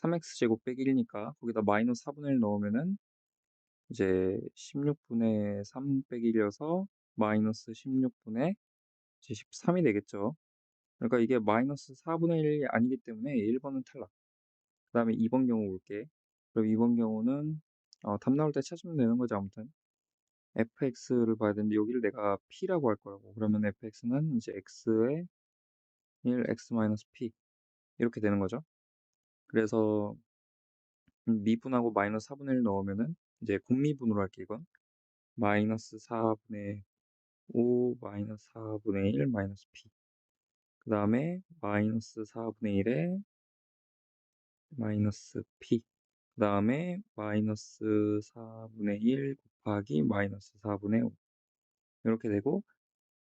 3x 제곱 빼기 1이니까 거기다 마이너스 4분의 1 넣으면은 이제 16분의 3 빼기 1이어서 마이너스 16분의 이제 13이 되겠죠. 그러니까 이게 마이너스 4분의 1이 아니기 때문에 1번은 탈락. 그 다음에 2번 경우 볼게. 그럼 2번 경우는 답 나올 때 찾으면 되는 거죠, 아무튼. fx를 봐야 되는데 여기를 내가 p라고 할 거라고. 그러면 fx는 이제 x에 1, x 마이너스 p 이렇게 되는 거죠. 그래서 미분하고 마이너스 4분의 1 넣으면은 이제 곱미분으로 할게 이건. 마이너스 4분의 5 마이너스 4분의 1 마이너스 p. 그 다음에 마이너스 4분의 1에 마이너스 p. 그 다음에 마이너스 4분의 1 곱하기 마이너스 4분의 5. 이렇게 되고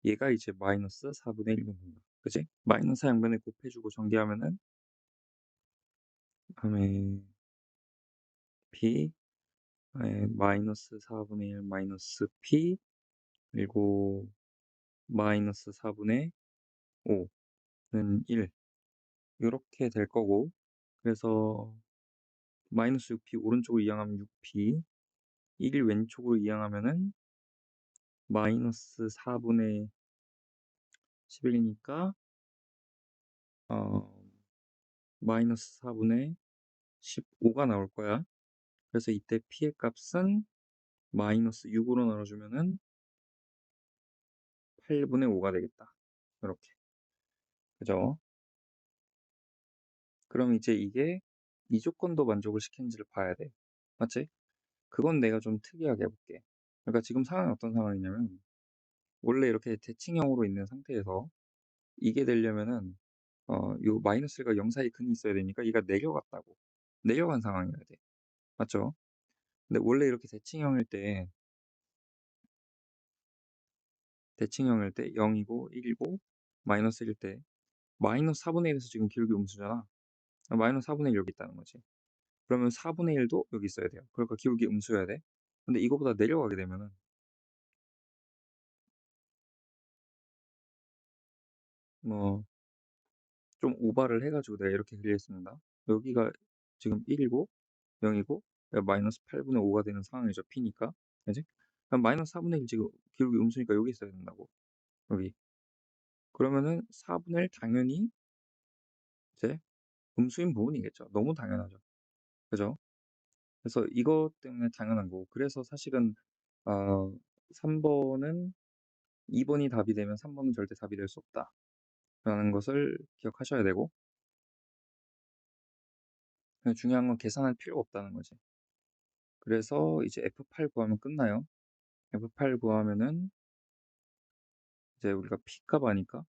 얘가 이제 마이너스 4분의 1이 된다. 그치? 마이너스 양변에 곱해주고 전개하면은 그다음에 p 마이너스 4분의 1 마이너스 p 그리고 마이너스 4분의 5는 1 이렇게 될 거고 그래서 마이너스 6p 오른쪽으로 이항하면 6p 1 왼쪽으로 이항하면은 마이너스 4분의 11이니까 어 마이너스 4분의 15가 나올 거야. 그래서 이때 p의 값은 마이너스 6으로 나눠주면은 8분의 5가 되겠다. 이렇게. 그죠? 그럼 이제 이게 이 조건도 만족을 시키는지를 봐야 돼. 맞지? 그건 내가 좀 특이하게 해볼게. 그러니까 지금 상황이 어떤 상황이냐면 원래 이렇게 대칭형으로 있는 상태에서 이게 되려면은 요 마이너스가 0 사이 근이 있어야 되니까 얘가 내려갔다고. 내려간 상황이어야 돼. 맞죠? 근데 원래 이렇게 대칭형일 때 0이고 1이고 마이너스 1일 때 마이너스 4분의 1에서 지금 기울기 음수잖아. 마이너스 4분의 1 여기 있다는 거지. 그러면 4분의 1도 여기 있어야 돼요. 그러니까 기울기 음수여야 돼. 근데 이거보다 내려가게 되면은 뭐 좀 오바를 해가지고 내가 이렇게 그리겠습니다. 여기가 지금 1이고 0이고 마이너스 8분의 5가 되는 상황이죠. P니까. 그지? 그럼 마이너스 4분의 1 지금 기울기 음수니까 여기 있어야 된다고. 여기. 그러면은 4분의 1 당연히 이제 음수인 부분이겠죠. 너무 당연하죠. 그죠? 그래서 이것 때문에 당연한 거고. 그래서 사실은 3번은 2번이 답이 되면 3번은 절대 답이 될 수 없다. 라는 것을 기억하셔야 되고 중요한 건 계산할 필요가 없다는 거지. 그래서 이제 F8 구하면 끝나요. F8 구하면은 이제 우리가 P값 아니까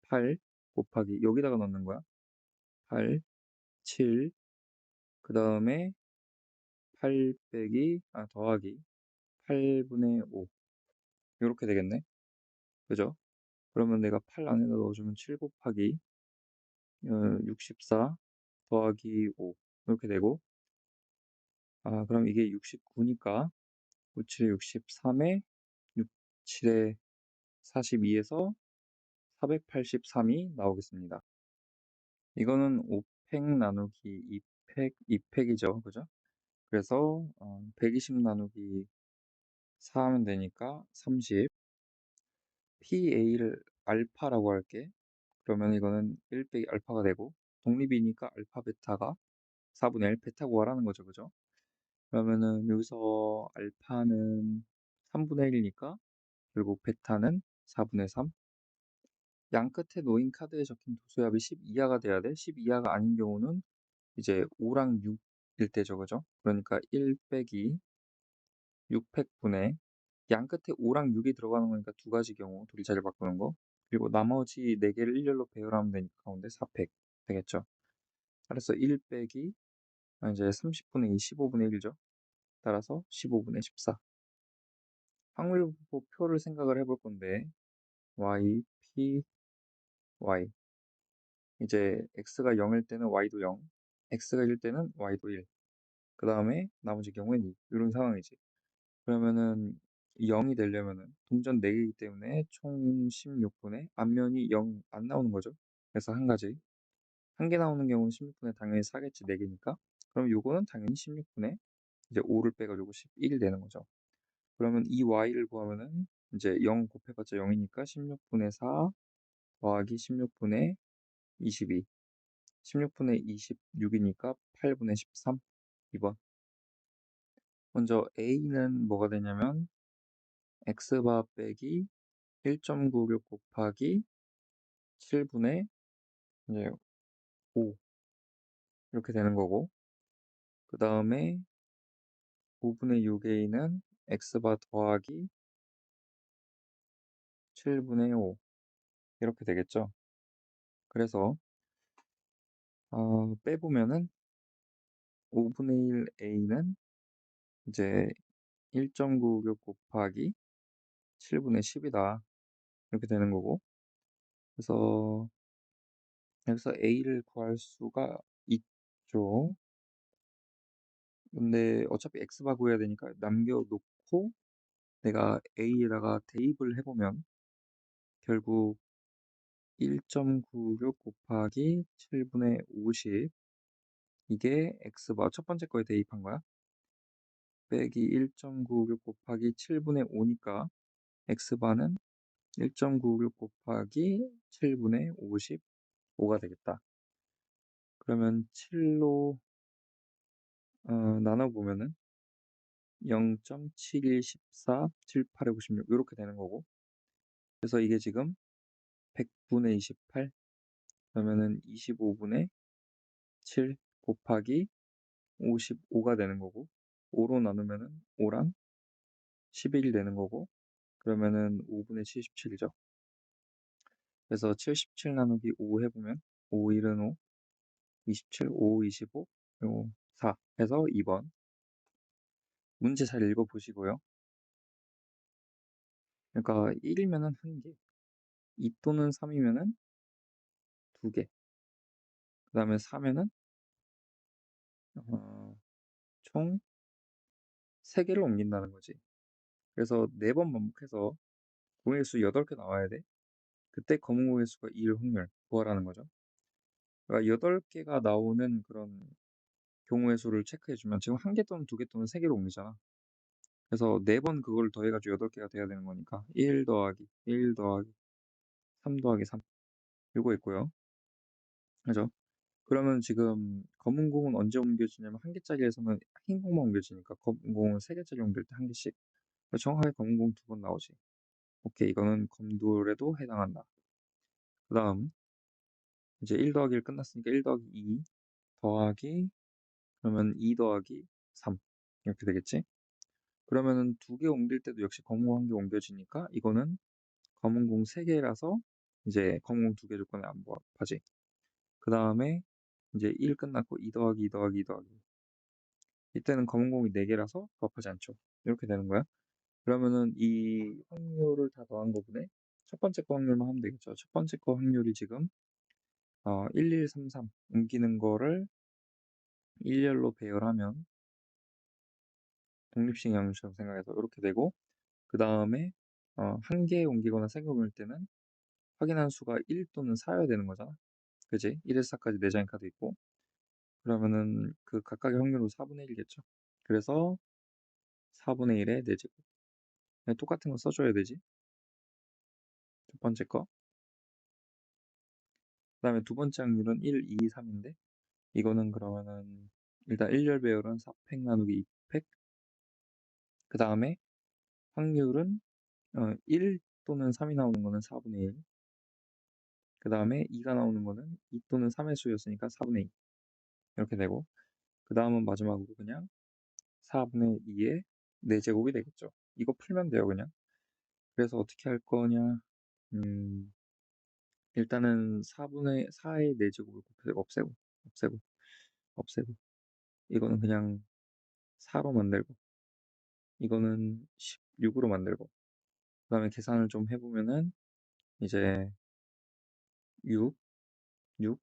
8 곱하기 여기다가 넣는 거야. 8, 7, 그 다음에 8 빼기, 더하기 8분의 5 이렇게 되겠네. 그죠? 그러면 내가 8 안에다 넣어주면 7 곱하기 64 더하기 5 이렇게 되고 그럼 이게 69니까 9, 7에 63에 6, 7에 42에서 483이 나오겠습니다. 이거는 5팩 나누기 2팩, 2팩이죠. 그죠? 그래서 120 나누기 4 하면 되니까 30. PA를 알파라고 할게. 그러면 이거는 1 빼기 알파가 되고 독립이니까 알파 베타가 4분의 1 베타 구하라는 거죠. 그죠? 그러면은 여기서 알파는 3분의 1이니까 결국 베타는 4분의 3. 양 끝에 놓인 카드에 적힌 도수압이 10 이하가 돼야 돼. 10 이하가 아닌 경우는 이제 5랑 6일 때죠. 그죠? 그러니까 1 빼기 6팩분의 양 끝에 5랑 6이 들어가는 거니까 두 가지 경우 둘이 자리를 바꾸는 거. 그리고 나머지 4개를 일렬로 배열하면 되니까 가운데 4팩 되겠죠. 따라서 1 빼기 이제 30분의 2, 15분의 1이죠. 따라서 15분의 14. 확률표를 생각을 해볼 건데 y, p, y. 이제 x가 0일 때는 y도 0, x가 1일 때는 y도 1. 그 다음에 나머지 경우엔 2. 이런 상황이지. 그러면은 0이 되려면은 동전 4개이기 때문에 총 16분의 앞면이 0 안 나오는 거죠. 그래서 한 가지. 한 개 나오는 경우는 16분의 당연히 4겠지, 4개니까. 그럼 요거는 당연히 16분의 이제 5를 빼가지고 11이 되는 거죠. 그러면 이 y를 구하면은 이제 0 곱해봤자 0이니까 16분의 4 더하기 16분의 22. 16분의 26이니까 8분의 13. 2번. 먼저 a는 뭐가 되냐면 x바 빼기 1.96 곱하기 7분의 이제 5 이렇게 되는 거고 그 다음에 5분의 6a는 x바 더하기 7분의 5 이렇게 되겠죠. 그래서 빼보면은 5분의 1a는 이제 1.96 곱하기 7분의 10이다 이렇게 되는 거고 그래서 여기서 a를 구할 수가 있죠. 근데 어차피 x바 구해야 되니까 남겨놓고 내가 a에다가 대입을 해보면 결국 1.96 곱하기 7분의 50 이게 x바 첫 번째 거에 대입한 거야. 빼기 1.96 곱하기 7분의 5니까 x바는 1.96 곱하기 7분의 55가 되겠다. 그러면 7로 나눠보면은 0.7114, 78에 56 이렇게 되는 거고 그래서 이게 지금 100분의 28 그러면은 25분의 7 곱하기 55가 되는 거고 5로 나누면은 5랑 11이 되는 거고 그러면은 5분의 77이죠. 그래서 77 나누기 5 해보면 5, 1은 5, 27, 5, 25, 그리고 4 해서 2번. 문제 잘 읽어보시고요. 그러니까 1이면은 1개, 2 또는 3이면은 2개, 그 다음에 4면은 총 3개를 옮긴다는 거지. 그래서 4번 반복해서 공의 수 8개 나와야 돼. 그때 검은 공의 수가 2일 확률 구하라는 거죠. 그러니까 8개가 나오는 그런 경우의 수를 체크해주면 지금 1개 또는 2개 또는 3개로 옮기잖아. 그래서 4번 그걸 더해가지고 8개가 돼야 되는 거니까 1 더하기 1 더하기 3 더하기 3 이거 있고요. 그죠? 그러면 지금 검은 공은 언제 옮겨지냐면 1개짜리에서는 흰 공만 옮겨지니까 검은 공은 3개짜리 옮길 때 1개씩 정확하게 검은 공 2번 나오지. 오케이 이거는 검돌에도 해당한다. 그 다음 이제 1 더하기 1 끝났으니까 1 더하기 2 더하기 그러면 2 더하기 3 이렇게 되겠지? 그러면은 2개 옮길 때도 역시 검은 공 1개 옮겨지니까 이거는 검은 공 3개라서 이제 검은 공 2개 조건에 안 부합하지. 그 다음에 이제 1 끝났고 2 더하기 2 더하기 2 더하기 이때는 검은 공이 4개라서 부합하지 않죠. 이렇게 되는 거야. 그러면은 이 확률을 다 더한 거분에 첫 번째 거 확률만 하면 되겠죠. 첫 번째 거 확률이 지금 1133 옮기는 거를 일렬로 배열하면 독립식 양수처럼 생각해서 이렇게 되고 그 다음에 한 개 옮기거나 세 개 옮길 때는 확인한 수가 1 또는 4여야 되는 거잖아. 그지? 1에서 4까지 4장의 카드 있고 그러면은 그 각각의 확률로 4분의 1이겠죠. 그래서 4분의 1의 4제곱 왜 똑같은 거 써줘야 되지? 첫 번째 거. 그다음에 두 번째 확률은 1, 2, 3인데 이거는 그러면은 일단 1열 배열은 4팩 나누기 2팩. 그다음에 확률은 1 또는 3이 나오는 거는 4분의 1. 그다음에 2가 나오는 거는 2 또는 3의 수였으니까 4분의 2. 이렇게 되고 그다음은 마지막으로 그냥 4분의 2의 4제곱이 되겠죠. 이거 풀면 돼요, 그냥. 그래서 어떻게 할 거냐? 음, 일단은 4의 4제곱을 곱해서 없애고, 없애고. 이거는 그냥 4로 만들고, 이거는 16으로 만들고, 그 다음에 계산을 좀 해보면은, 이제 6, 6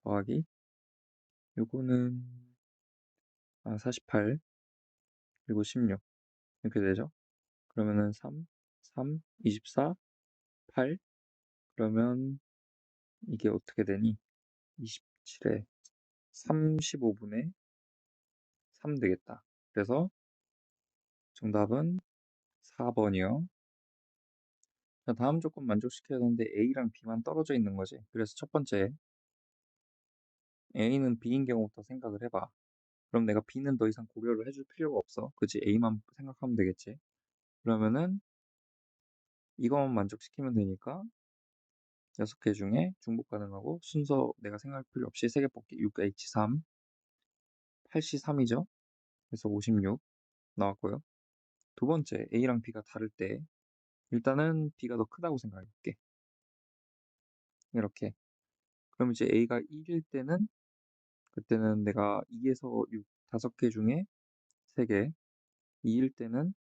더하기, 요거는 48, 그리고 16. 이렇게 되죠. 그러면은 3, 3, 24, 8. 그러면 이게 어떻게 되니? 27에 35분의 3 되겠다. 그래서 정답은 4번이요. 자, 다음 조건 만족시켜야 되는데 A랑 B만 떨어져 있는 거지. 그래서 첫 번째, A는 B인 경우부터 생각을 해봐. 그럼 내가 B는 더 이상 고려를 해줄 필요가 없어. 그치? A만 생각하면 되겠지. 그러면은 이것만 만족시키면 되니까 6개 중에 중복 가능하고 순서 내가 생각할 필요 없이 3개 뽑기 6H3, 8C3이죠. 그래서 56 나왔고요. 두 번째, A랑 B가 다를 때 일단은 B가 더 크다고 생각해볼게. 이렇게. 그럼 이제 A가 1일 때는 그때는 내가 2에서 6, 5개 중에 3개, 2일 때는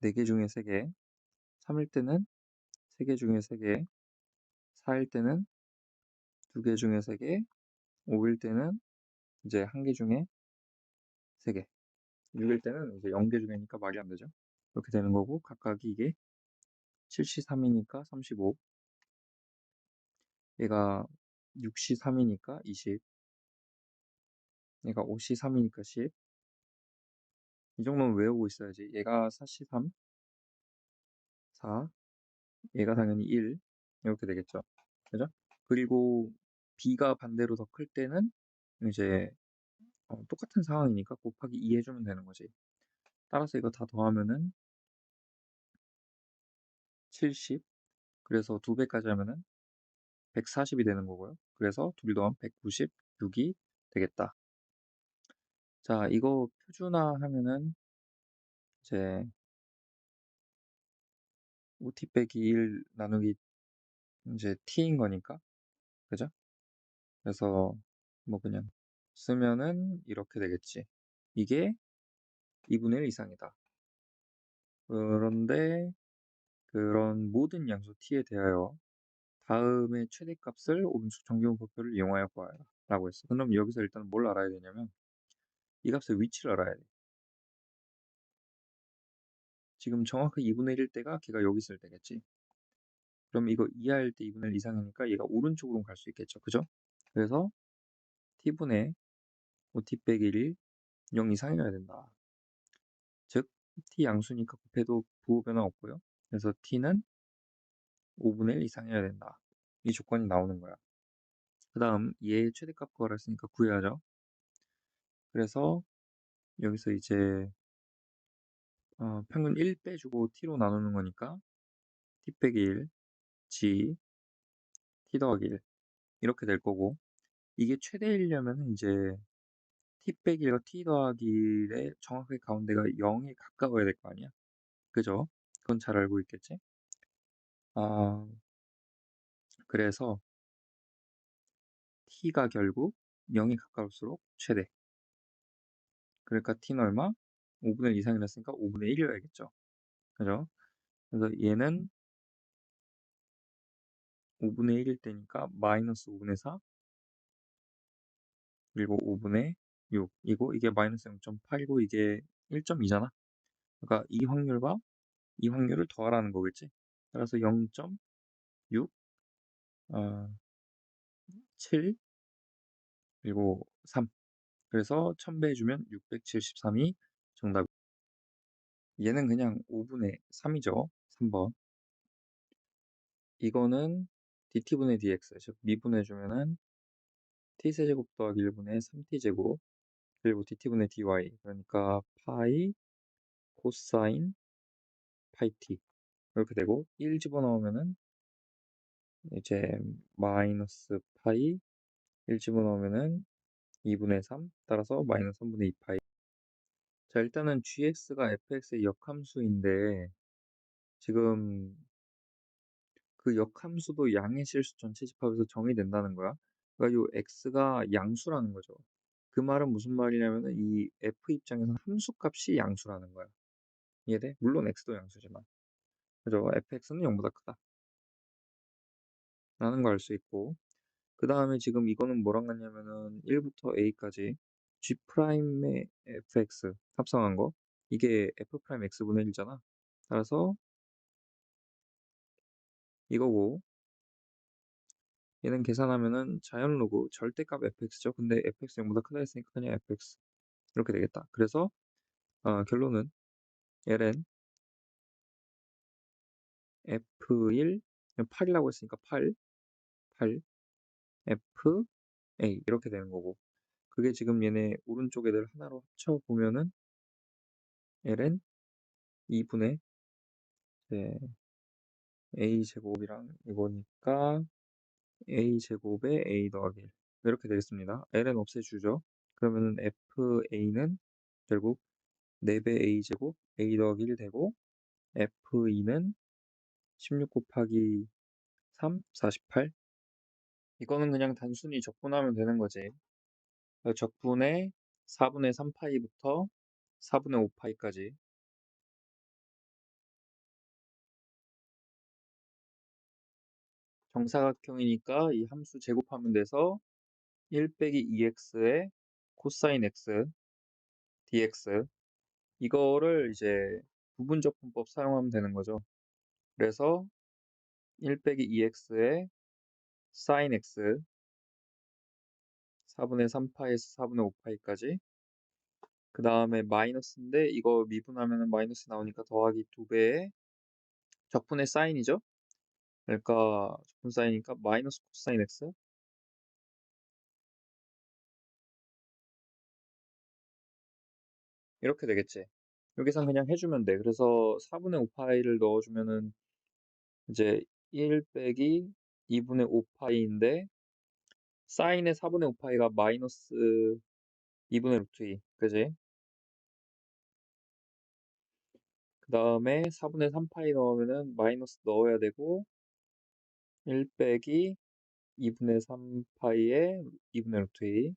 4개 중에 3개, 3일 때는 3개 중에 3개, 4일 때는 2개 중에 3개, 5일 때는 이제 1개 중에 3개, 6일 때는 이제 0개 중에니까 말이 안 되죠. 이렇게 되는 거고 각각이 이게 7C3이니까 35, 얘가 6C3이니까 20, 얘가 5C3이니까 10. 이 정도는 외우고 있어야지. 얘가 4C3, 4, 얘가 당연히 1 이렇게 되겠죠. 그죠? 그리고 B가 반대로 더 클 때는 이제 똑같은 상황이니까 곱하기 2 해주면 되는 거지. 따라서 이거 다 더하면은 70, 그래서 2배까지 하면은 140이 되는 거고요. 그래서 둘 더하면 196이 되겠다. 자, 이거 표준화하면은 이제 5t 빼기 1 나누기 이제 t인 거니까, 그죠? 그래서 뭐 그냥 쓰면은 이렇게 되겠지. 이게 2분의 1 이상이다. 그런데 그런 모든 양수 t에 대하여 다음의 최대값을 오른쪽 정규분포표를 이용하여 구하라 라고 했어. 그럼 여기서 일단 뭘 알아야 되냐면 이 값의 위치를 알아야 돼. 지금 정확히 2분의 1일 때가 걔가 여기 있을 때겠지. 그럼 이거 이하일 때 2분의 1 이상이니까 얘가 오른쪽으로 갈 수 있겠죠. 그죠? 그래서 t분의 5t 빼기 1이 0 이상이어야 된다. 즉 t 양수니까 곱해도 부호 변화 없고요. 그래서 t는 5분의 1 이상이어야 된다. 이 조건이 나오는 거야. 그 다음 얘의 최대값 구하라 했으니까 구해야죠. 그래서 여기서 이제 평균 1 빼주고 t로 나누는 거니까 t 빼기 1, g, t 더하기 1 이렇게 될 거고 이게 최대이려면 이제 t 빼기 1과 t 더하기 1의 정확하게 가운데가 0에 가까워야 될 거 아니야. 그죠? 그건 잘 알고 있겠지? 아, 그래서 t가 결국 0에 가까울수록 최대. 그러니까 t는 얼마? 5분의 1 이상이라 했으니까 5분의 1이어야겠죠. 그죠? 그래서 얘는 5분의 1일 때니까 마이너스 5분의 4 그리고 5분의 6 이고 이게 마이너스 0.8이고 이게 1.2잖아. 그러니까 이 확률과 이 확률을 더하라는 거겠지. 따라서 0.6, 7 그리고 3. 그래서 1000배 해주면 673이 정답. 얘는 그냥 5분의 3이죠. 3번. 이거는 dt분의 dx, 즉 미분해 주면은 t세제곱 더하기 1분의 3t제곱 그리고 dt분의 dy, 그러니까 파이 코사인 파이 t 이렇게 되고 1 집어넣으면은 이제 마이너스 파이 1 집어넣으면은 2분의 3, 따라서 마이너스 3분의 2 파이. 자, 일단은 gx가 fx의 역함수인데 지금 그 역함수도 양의 실수 전체 집합에서 정의된다는 거야. 그러니까 요 x가 양수라는 거죠. 그 말은 무슨 말이냐면은 이 f 입장에서는 함수값이 양수라는 거야. 이해돼? 물론 x도 양수지만. 그죠? fx는 0보다 크다. 라는 걸 알 수 있고. 그 다음에 지금 이거는 뭐랑 같냐면은 1부터 a까지 g'의 fx 합성한 거. 이게 f'x분의 1잖아. 따라서 이거고, 얘는 계산하면은 자연 로그 절대값 fx죠. 근데 fx 0보다 크다 했으니까 그냥 fx 이렇게 되겠다. 그래서 결론은 ln f1 8이라고 했으니까 8 f a 이렇게 되는 거고, 그게 지금 얘네 오른쪽 애들 하나로 합쳐 보면은 ln 2분의 a 제곱이랑 이거니까 a 제곱에 a 더하기 1 이렇게 되겠습니다. ln 없애주죠. 그러면은 fa는 결국 4배 a 제곱 a 더하기 1 되고, f2는 16 곱하기 3, 48. 이거는 그냥 단순히 적분하면 되는 거지. 적분에 4분의 3파이부터 4분의 5파이까지. 정사각형이니까 이 함수 제곱하면 돼서 1 빼기 2x의 코사인 x dx, 이거를 이제 부분적분법 사용하면 되는 거죠. 그래서 1 빼기 2x의 sin x 4분의 3파이에서 4분의 5파이까지, 그 다음에 마이너스인데 이거 미분하면 마이너스 나오니까 더하기 2배의 적분의 사인이죠. 그러니까 적분 사인이니까 마이너스 코사인 x 이렇게 되겠지. 여기선 그냥 해주면 돼. 그래서 4분의 5파이를 넣어주면은 이제 1 빼기 2분의 5파이인데 사인의 4분의 5파이가 마이너스 2분의 루트 2, 그지? 그 다음에 4분의 3파이 넣으면은 마이너스 넣어야 되고 1 빼기 2분의 3파이에 2분의 루트 2.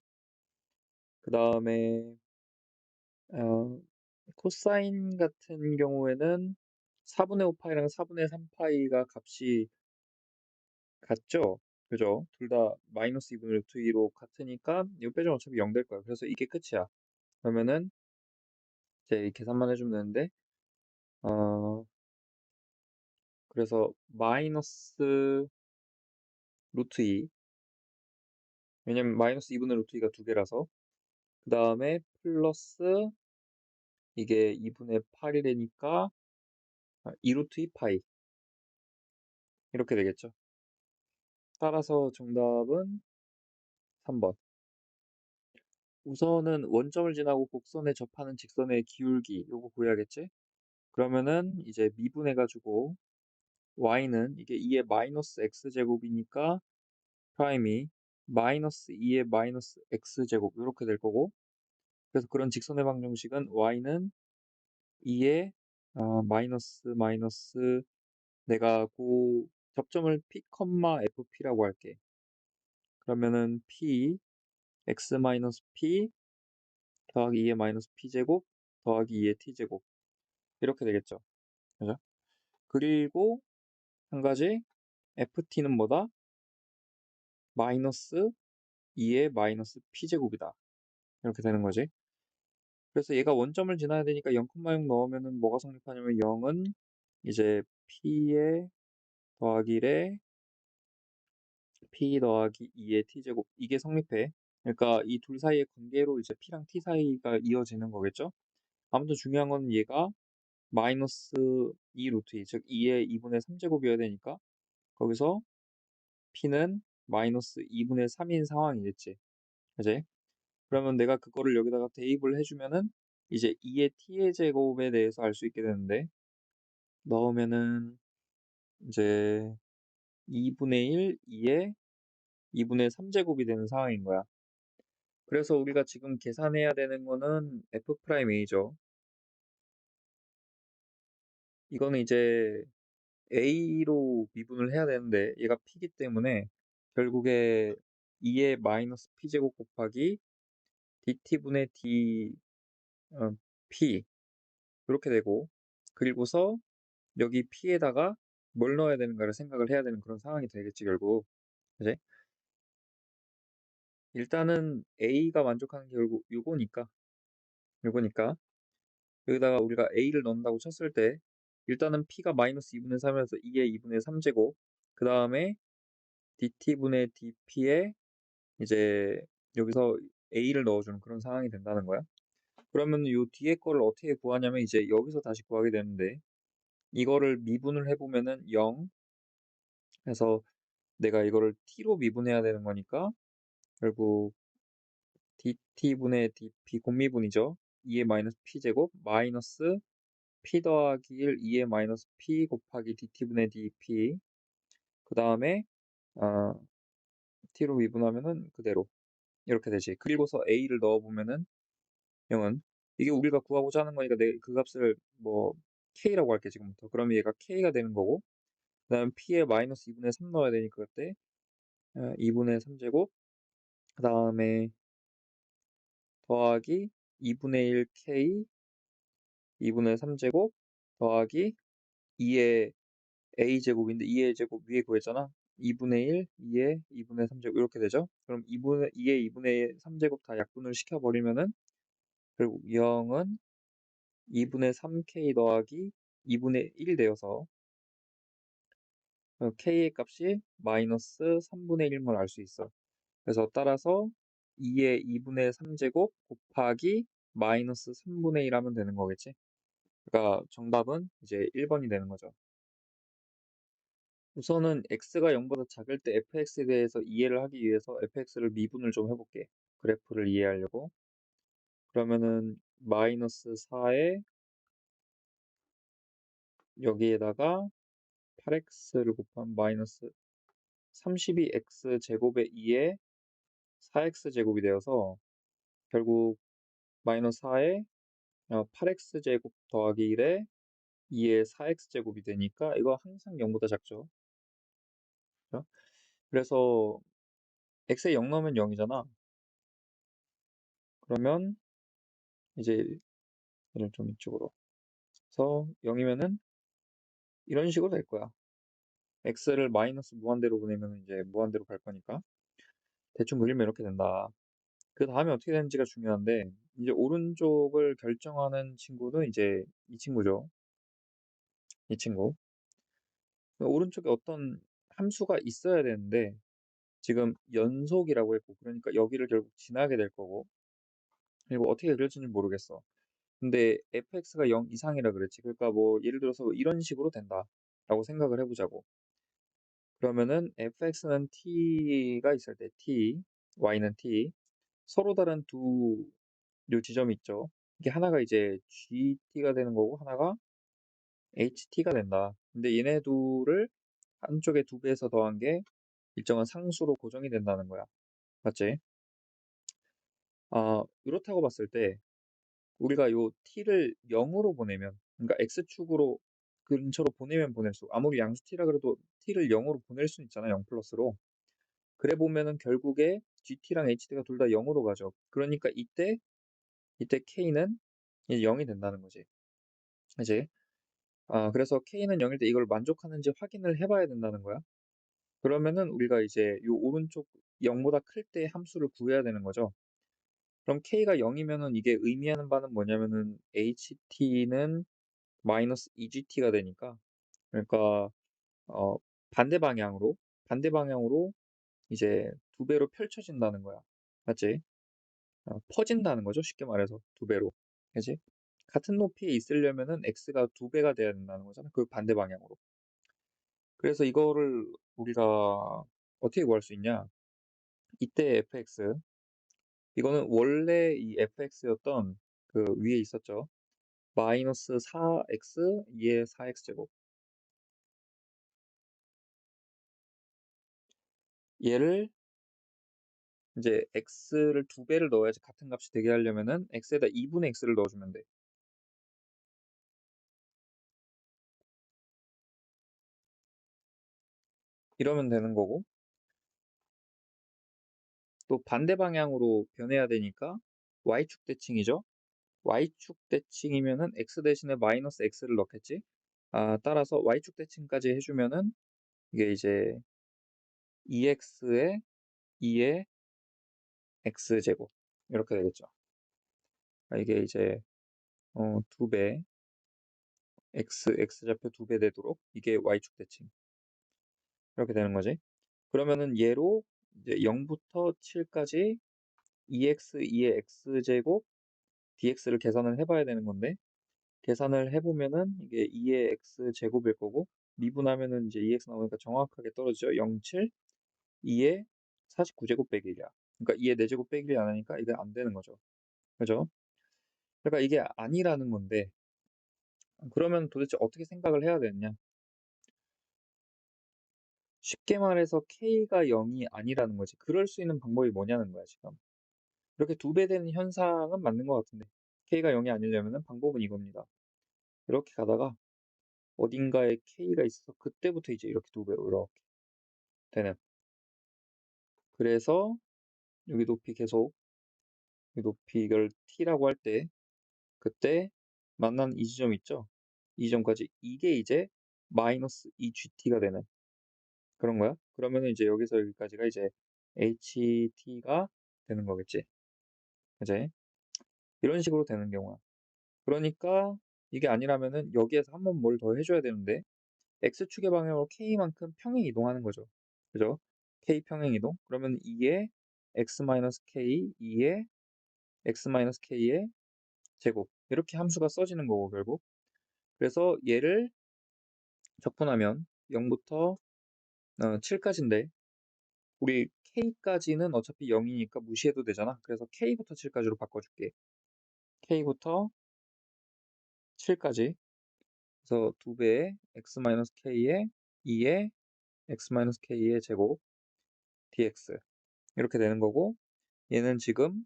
그 다음에 코사인 같은 경우에는 4분의 5파이랑 4분의 3파이가 값이 같죠? 그죠? 둘 다 마이너스 2분의 루트 2로 같으니까 이거 빼주면 어차피 0 될 거야. 그래서 이게 끝이야. 그러면은 이제 계산만 해주면 되는데 어 그래서 마이너스 루트 2, 왜냐면 마이너스 2분의 루트 2가 두 개라서, 그 다음에 플러스 이게 2분의 8이되니까 2 루트 2 파이 이렇게 되겠죠. 따라서 정답은 3번. 우선은 원점을 지나고 곡선에 접하는 직선의 기울기 요거 구해야겠지? 그러면은 이제 미분해가지고 y는 이게 2의 마이너스 x제곱이니까 프라임이 마이너스 2의 마이너스 x제곱 이렇게 될 거고, 그래서 그런 직선의 방정식은 y는 2의 마이너스 마이너스, 내가 그 접점을 p, fp라고 할게. 그러면은 p x 마이너스 p 더하기 2의 마이너스 p제곱 더하기 2의 t제곱 이렇게 되겠죠. 그죠? 그리고 한 가지 ft는 뭐다? 마이너스 2의 마이너스 p제곱이다. 이렇게 되는 거지. 그래서 얘가 원점을 지나야 되니까 0,0 넣으면은 뭐가 성립하냐면 0은 이제 p의 더하기 1에 p 더하기 2의 t제곱 이게 성립해. 그러니까 이 둘 사이의 관계로 이제 p랑 t 사이가 이어지는 거겠죠. 아무튼 중요한 건 얘가 마이너스 2 루트 2, 즉 2의 2분의 3제곱이어야 되니까 거기서 p는 마이너스 2분의 3인 상황이겠지. 그지? 그러면 내가 그거를 여기다가 대입을 해주면은 이제 2의 t의 제곱에 대해서 알 수 있게 되는데 넣으면은 이제 2분의 1, 2의 2분의 3제곱이 되는 상황인 거야. 그래서 우리가 지금 계산해야 되는 거는 f'A죠. 이거는 이제 a로 미분을 해야 되는데 얘가 p기 때문에 결국에 2의 마이너스 p제곱 곱하기 dt분의 d p 이렇게 되고 그리고서 여기 p에다가 뭘 넣어야 되는가를 생각을 해야 되는 그런 상황이 되겠지 결국. 그지? 일단은 a가 만족하는 게 결국 요거니까 여기다가 우리가 a를 넣는다고 쳤을 때 일단은 p가 마이너스 2분의 3이어서 2의 2분의 3제곱 그 다음에 dt분의 dp에 이제 여기서 a를 넣어주는 그런 상황이 된다는 거야. 그러면 요 뒤에 거를 어떻게 구하냐면 이제 여기서 다시 구하게 되는데 이거를 미분을 해보면은 0 해서 내가 이거를 t로 미분해야 되는 거니까 결국 dt분의 dp 곱미분이죠. 2의 마이너스 p제곱 마이너스 p 더하기 1 2의 마이너스 p 곱하기 dt분의 dp 그 다음에 t로 미분하면은 그대로 이렇게 되지. 그리고서 a를 넣어보면은 0은 이게 우리가 구하고자 하는 거니까 내 그 값을 뭐 k라고 할게 지금부터. 그러면 얘가 k가 되는 거고 그 다음 p에 마이너스 2분의 3 넣어야 되니까 그때 2분의 3제곱 그 다음에 더하기 2분의 1 k 2분의 3제곱 더하기 2의 a제곱인데 2의 제곱 위에 구했잖아. 2분의 1, 2의 2분의 3제곱 이렇게 되죠. 그럼 2의 2분의 3제곱 다 약분을 시켜버리면은 결국 0은 2분의 3k 더하기 2분의 1 되어서 k의 값이 마이너스 3분의 1을 알 수 있어. 그래서 따라서 2의 2분의 3제곱 곱하기 마이너스 3분의 1 하면 되는 거겠지. 그러니까 정답은 이제 1번이 되는 거죠. 우선은 x가 0보다 작을 때 fx에 대해서 이해를 하기 위해서 fx를 미분을 좀 해볼게. 그래프를 이해하려고. 그러면은 마이너스 4에 여기에다가 8x를 곱하면 마이너스 32x 제곱의 2에 4x 제곱이 되어서 결국 마이너스 4에 8x 제곱 더하기 1에 2에 4x 제곱이 되니까 이거 항상 0보다 작죠. 그죠? 그래서 x에 0 넣으면 0이잖아. 그러면 이제 얘를 좀 이쪽으로 그래서 0이면은 이런 식으로 될 거야. x를 마이너스 무한대로 보내면 이제 무한대로 갈 거니까 대충 그리면 이렇게 된다. 그 다음에 어떻게 되는지가 중요한데 이제 오른쪽을 결정하는 친구는 이제 이 친구죠. 이 친구. 오른쪽에 어떤 함수가 있어야 되는데 지금 연속이라고 했고 그러니까 여기를 결국 지나게 될 거고 그리고 어떻게 그릴지는 모르겠어. 근데 fx가 0 이상이라 그랬지. 그러니까 뭐 예를 들어서 이런 식으로 된다 라고 생각을 해보자고. 그러면은 fx는 t가 있을 때 t, y는 t 서로 다른 두 요 지점이 있죠. 이게 하나가 이제 gt가 되는 거고 하나가 ht가 된다. 근데 얘네 둘을 한쪽에 두 배에서 더한 게 일정한 상수로 고정이 된다는 거야. 맞지? 이렇다고 봤을 때 우리가 요 t를 0으로 보내면 그러니까 x축으로 근처로 보내면 보낼수록 아무리 양수 t라 그래도 t를 0으로 보낼 수 있잖아. 0 플러스로. 그래 보면은 결국에 GT랑 HT가 둘 다 0으로 가죠. 그러니까 이때 K는 이제 0이 된다는 거지. 이제 그래서 K는 0일 때 이걸 만족하는지 확인을 해봐야 된다는 거야. 그러면은 우리가 이제 요 오른쪽 0보다 클 때 함수를 구해야 되는 거죠. 그럼 K가 0이면은 이게 의미하는 바는 뭐냐면은 HT는 마이너스 2GT가 되니까 그러니까 어, 반대 방향으로 이제 두 배로 펼쳐진다는 거야. 맞지? 퍼진다는 거죠. 쉽게 말해서 두 배로. 그지? 같은 높이에 있으려면은 x가 2배가 돼야 된다는 거잖아, 그 반대 방향으로. 그래서 이거를 우리가 어떻게 구할 수 있냐? 이때 fx, 이거는 원래 이 fx였던 그 위에 있었죠. 마이너스 4x 2의 4x 제곱. 얘를 이제 x를 2배를 넣어야지 같은 값이 되게 하려면은 x에다 2분의 x를 넣어주면 돼. 이러면 되는 거고, 또 반대 방향으로 변해야 되니까 y축 대칭이죠. y축 대칭이면은 x 대신에 마이너스 x를 넣겠지. 따라서 y축 대칭까지 해주면은 이게 이제 2x에 2의 x제곱 이렇게 되겠죠. 이게 이제 2배 x좌표 2배 되도록 이게 y축 대칭 이렇게 되는 거지. 그러면은 얘로 이제 0부터 7까지 2x 2의 x제곱 dx를 계산을 해봐야 되는 건데, 계산을 해보면은 이게 2의 x제곱일 거고, 미분하면은 이제 2x 나오니까 정확하게 떨어지죠. 0, 7, 2의 49제곱 빼기 1이야. 그러니까 2의 4제곱 빼기 1이 안 하니까 이게 안 되는 거죠. 그죠? 그러니까 이게 아니라는 건데, 그러면 도대체 어떻게 생각을 해야 되느냐? 쉽게 말해서 k가 0이 아니라는 거지. 그럴 수 있는 방법이 뭐냐는 거야, 지금. 이렇게 2배 되는 현상은 맞는 것 같은데, k가 0이 아니려면 방법은 이겁니다. 이렇게 가다가 어딘가에 k가 있어서 그때부터 이제 이렇게 2배로 이렇게 되는. 그래서 여기 높이 계속, 이 높이 이걸 t라고 할 때 그때 만나는 이 지점 있죠? 이 지점까지 이게 이제 마이너스 2gt가 되는 그런 거야. 그러면은 이제 여기서 여기까지가 이제 ht가 되는 거겠지. 이제 이런 식으로 되는 경우야. 그러니까 이게 아니라면은 여기에서 한 번 뭘 더 해줘야 되는데, x축의 방향으로 k만큼 평행 이동하는 거죠. 그죠? k 평행 이동. 그러면 2의 x-k, 2의 x-k의 제곱. 이렇게 함수가 써지는 거고, 결국. 그래서 얘를 적분하면 0부터 7까지인데, 우리 k까지는 어차피 0이니까 무시해도 되잖아. 그래서 k부터 7까지로 바꿔줄게. k부터 7까지. 그래서 2배의 x-k의 2의 x-k의 제곱 dx. 이렇게 되는 거고, 얘는 지금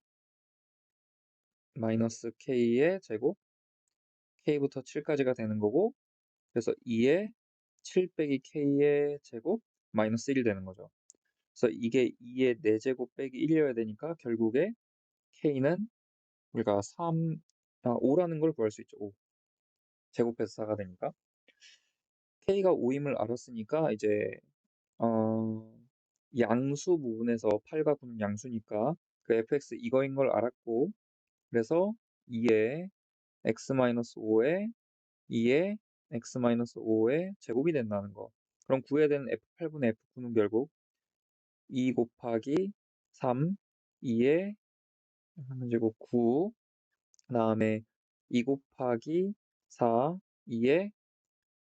마이너스 k의 제곱 k부터 7까지가 되는 거고, 그래서 2의 7 빼기 k의 제곱 마이너스 1이 되는 거죠. 그래서 이게 2의 4제곱 빼기 1이어야 되니까 결국에 k는 우리가 5라는 걸 구할 수 있죠. 5. 제곱해서 4가 되니까. k가 5임을 알았으니까 이제 어, 양수 부분에서 8과 9는 양수니까 그 fx 이거인 걸 알았고, 그래서 2의 x-5에 2의 x-5의 제곱이 된다는 거. 그럼 구해야 되는 f8분의 f9는 결국 2 곱하기 3, 2의 제곱 9, 그 다음에 2 곱하기 4, 2의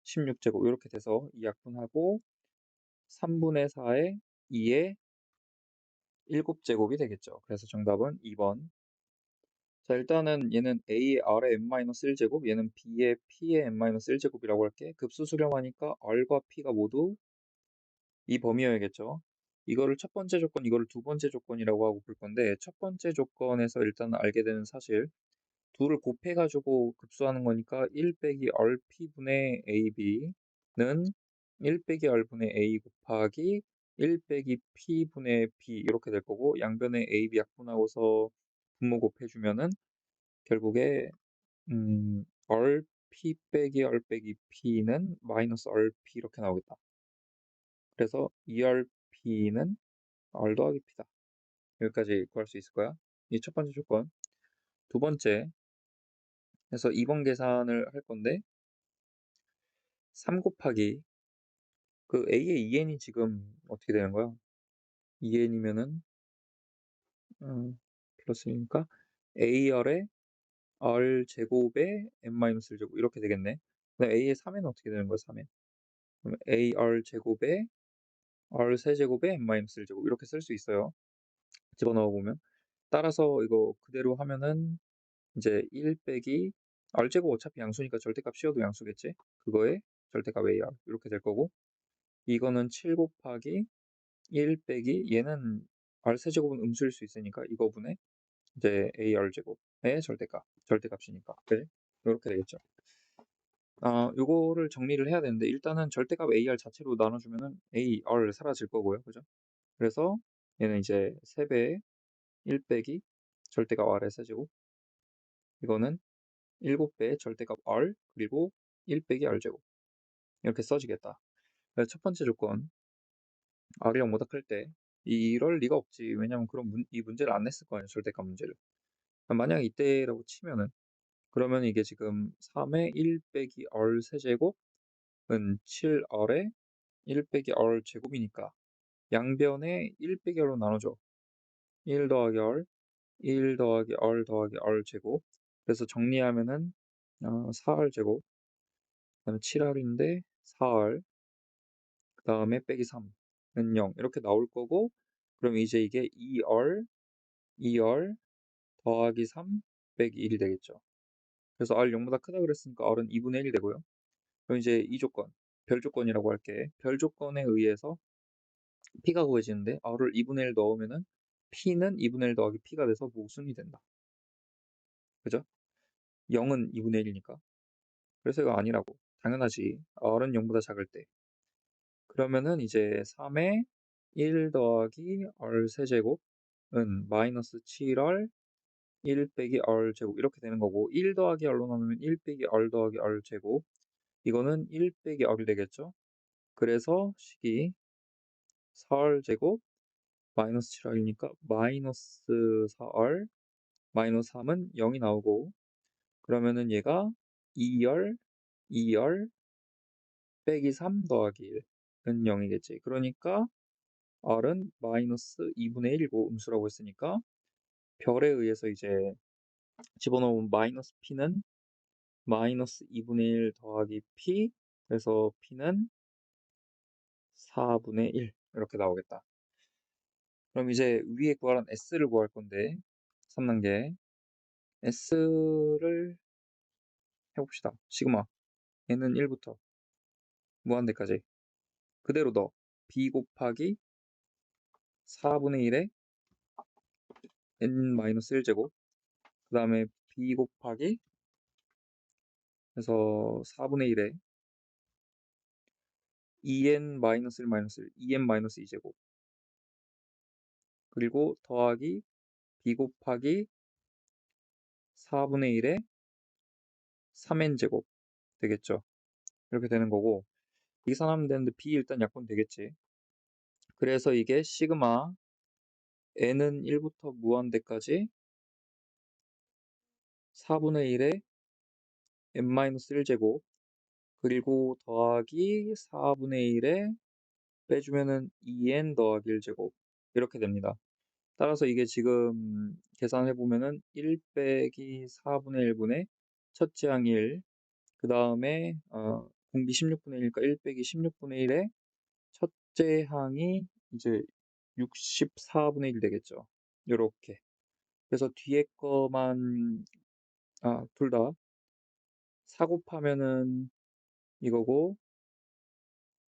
16제곱 이렇게 돼서 이 약분하고 3분의 4에 2의 7제곱이 되겠죠. 그래서 정답은 2번. 자, 일단은 얘는 A의 R의 n-1제곱, 얘는 B의 P의 n-1제곱이라고 할게. 급수 수렴하니까 R과 P가 모두 이 범위여야겠죠. 이거를 첫 번째 조건, 이거를 두 번째 조건이라고 하고 볼 건데, 첫 번째 조건에서 일단 알게 되는 사실, 둘을 곱해가지고 급수하는 거니까 1 빼기 RP분의 AB는 1 빼기 R분의 A 곱하기 1 빼기 P분의 B 이렇게 될 거고, 양변에 AB 약분하고서 분모 곱해주면은 결국에 RP 빼기 R 빼기 P는 마이너스 RP 이렇게 나오겠다. 그래서 ERP는 R 더하기 P다. 여기까지 구할 수 있을 거야. 이 첫 번째 조건. 두 번째, 그래서 2번 계산을 할 건데 3 곱하기 그 A의 2n이 지금 어떻게 되는 거야? 2n이면은 플러스니까 AR의 r 제곱에 n-1제곱 이렇게 되겠네. 그다음 a의 3은 어떻게 되는 거야? 3은. 그럼 ar 제곱에 r 세제곱에 n-1제곱 이렇게 쓸 수 있어요. 집어넣어 보면. 따라서 이거 그대로 하면은 이제 1 빼기 r제곱 어차피 양수니까 절대값 씌워도 양수겠지? 그거에 절대값 ar 이렇게 될 거고, 이거는 7 곱하기 1 빼기 얘는 r 세제곱은 음수일 수 있으니까 이거분의 이제 ar 제곱의 절대값이니까. 그래? 이렇게 되겠죠. 요거를 정리를 해야 되는데 일단은 절대값 ar 자체로 나눠주면은 ar 사라질 거고요. 그죠? 그래서 얘는 이제 3배의 1 빼기 절대값 r의 세제곱, 이거는 7배의 절대값 r 그리고 1 빼기 r제곱 이렇게 써지겠다. 그래서 첫 번째 조건 r이 0보다 클 때 이럴 리가 없지. 왜냐면 그럼 이 문제를 안 냈을 거 아니에요. 절대값 문제를. 만약 이때라고 치면은 그러면 이게 지금 3의 1 빼기 r 세제곱은 7r의 1 빼기 r 제곱이니까 양변에 1 빼기 r로 나눠줘. 1 더하기 r, 1 더하기 r 더하기 r 제곱. 그래서 정리하면은 4r 제곱, 그다음에 7r인데 4r, 그다음에 빼기 3은 0 이렇게 나올 거고, 그럼 이제 이게 2r 더하기 3 빼기 1이 되겠죠. 그래서 r 0보다 크다 그랬으니까 r은 2분의 1이 되고요. 그럼 이제 이 조건, 별 조건이라고 할게. 별 조건에 의해서 p가 구해지는데 r을 2분의 1 넣으면은 p는 2분의 1 더하기 p가 돼서 모순이 된다. 그죠? 0은 2분의 1이니까. 그래서 이거 아니라고. 당연하지. r은 0보다 작을 때. 그러면은 이제 3의 1 더하기 r 세제곱은 마이너스 7r 1 빼기 r 제곱 이렇게 되는 거고, 1 더하기 r로 나누면 1 빼기 r 더하기 r 제곱, 이거는 1 빼기 r이 되겠죠. 그래서 식이 4r 제곱 마이너스 7r이니까 마이너스 4r 마이너스 3은 0이 나오고, 그러면은 얘가 2r 빼기 3 더하기 1은 0이겠지. 그러니까 r은 마이너스 2분의 1이고 음수라고 했으니까 별에 의해서 이제 집어넣으면 마이너스 p는 마이너스 2분의 1 더하기 p, 그래서 p는 4분의 1 이렇게 나오겠다. 그럼 이제 위에 구하란 s를 구할 건데 3단계 s를 해봅시다. 시그마 얘는 1부터 무한대까지 그대로 넣어. b 곱하기 4분의 1에 n-1제곱, 그 다음에 b 곱하기 그래서 4분의 1에 2n-1 2n-2제곱, 그리고 더하기 b 곱하기 4분의 1에 3n제곱 되겠죠. 이렇게 되는 거고, 계산하면 되는데 b 일단 약분 되겠지. 그래서 이게 시그마 n은 1부터 무한대까지 4분의 1에 n-1제곱 그리고 더하기 4분의 1에 빼주면은 2n 더하기 1제곱 이렇게 됩니다. 따라서 이게 지금 계산해 보면은 1 빼기 4분의 1분의 첫째 항 1, 그 다음에 공비 16분의 1이니까 1 빼기 16분의 1에 첫째 항이 이제 64분의 1 되겠죠. 요렇게. 그래서 뒤에 거만 둘 다 4 곱하면은 이거고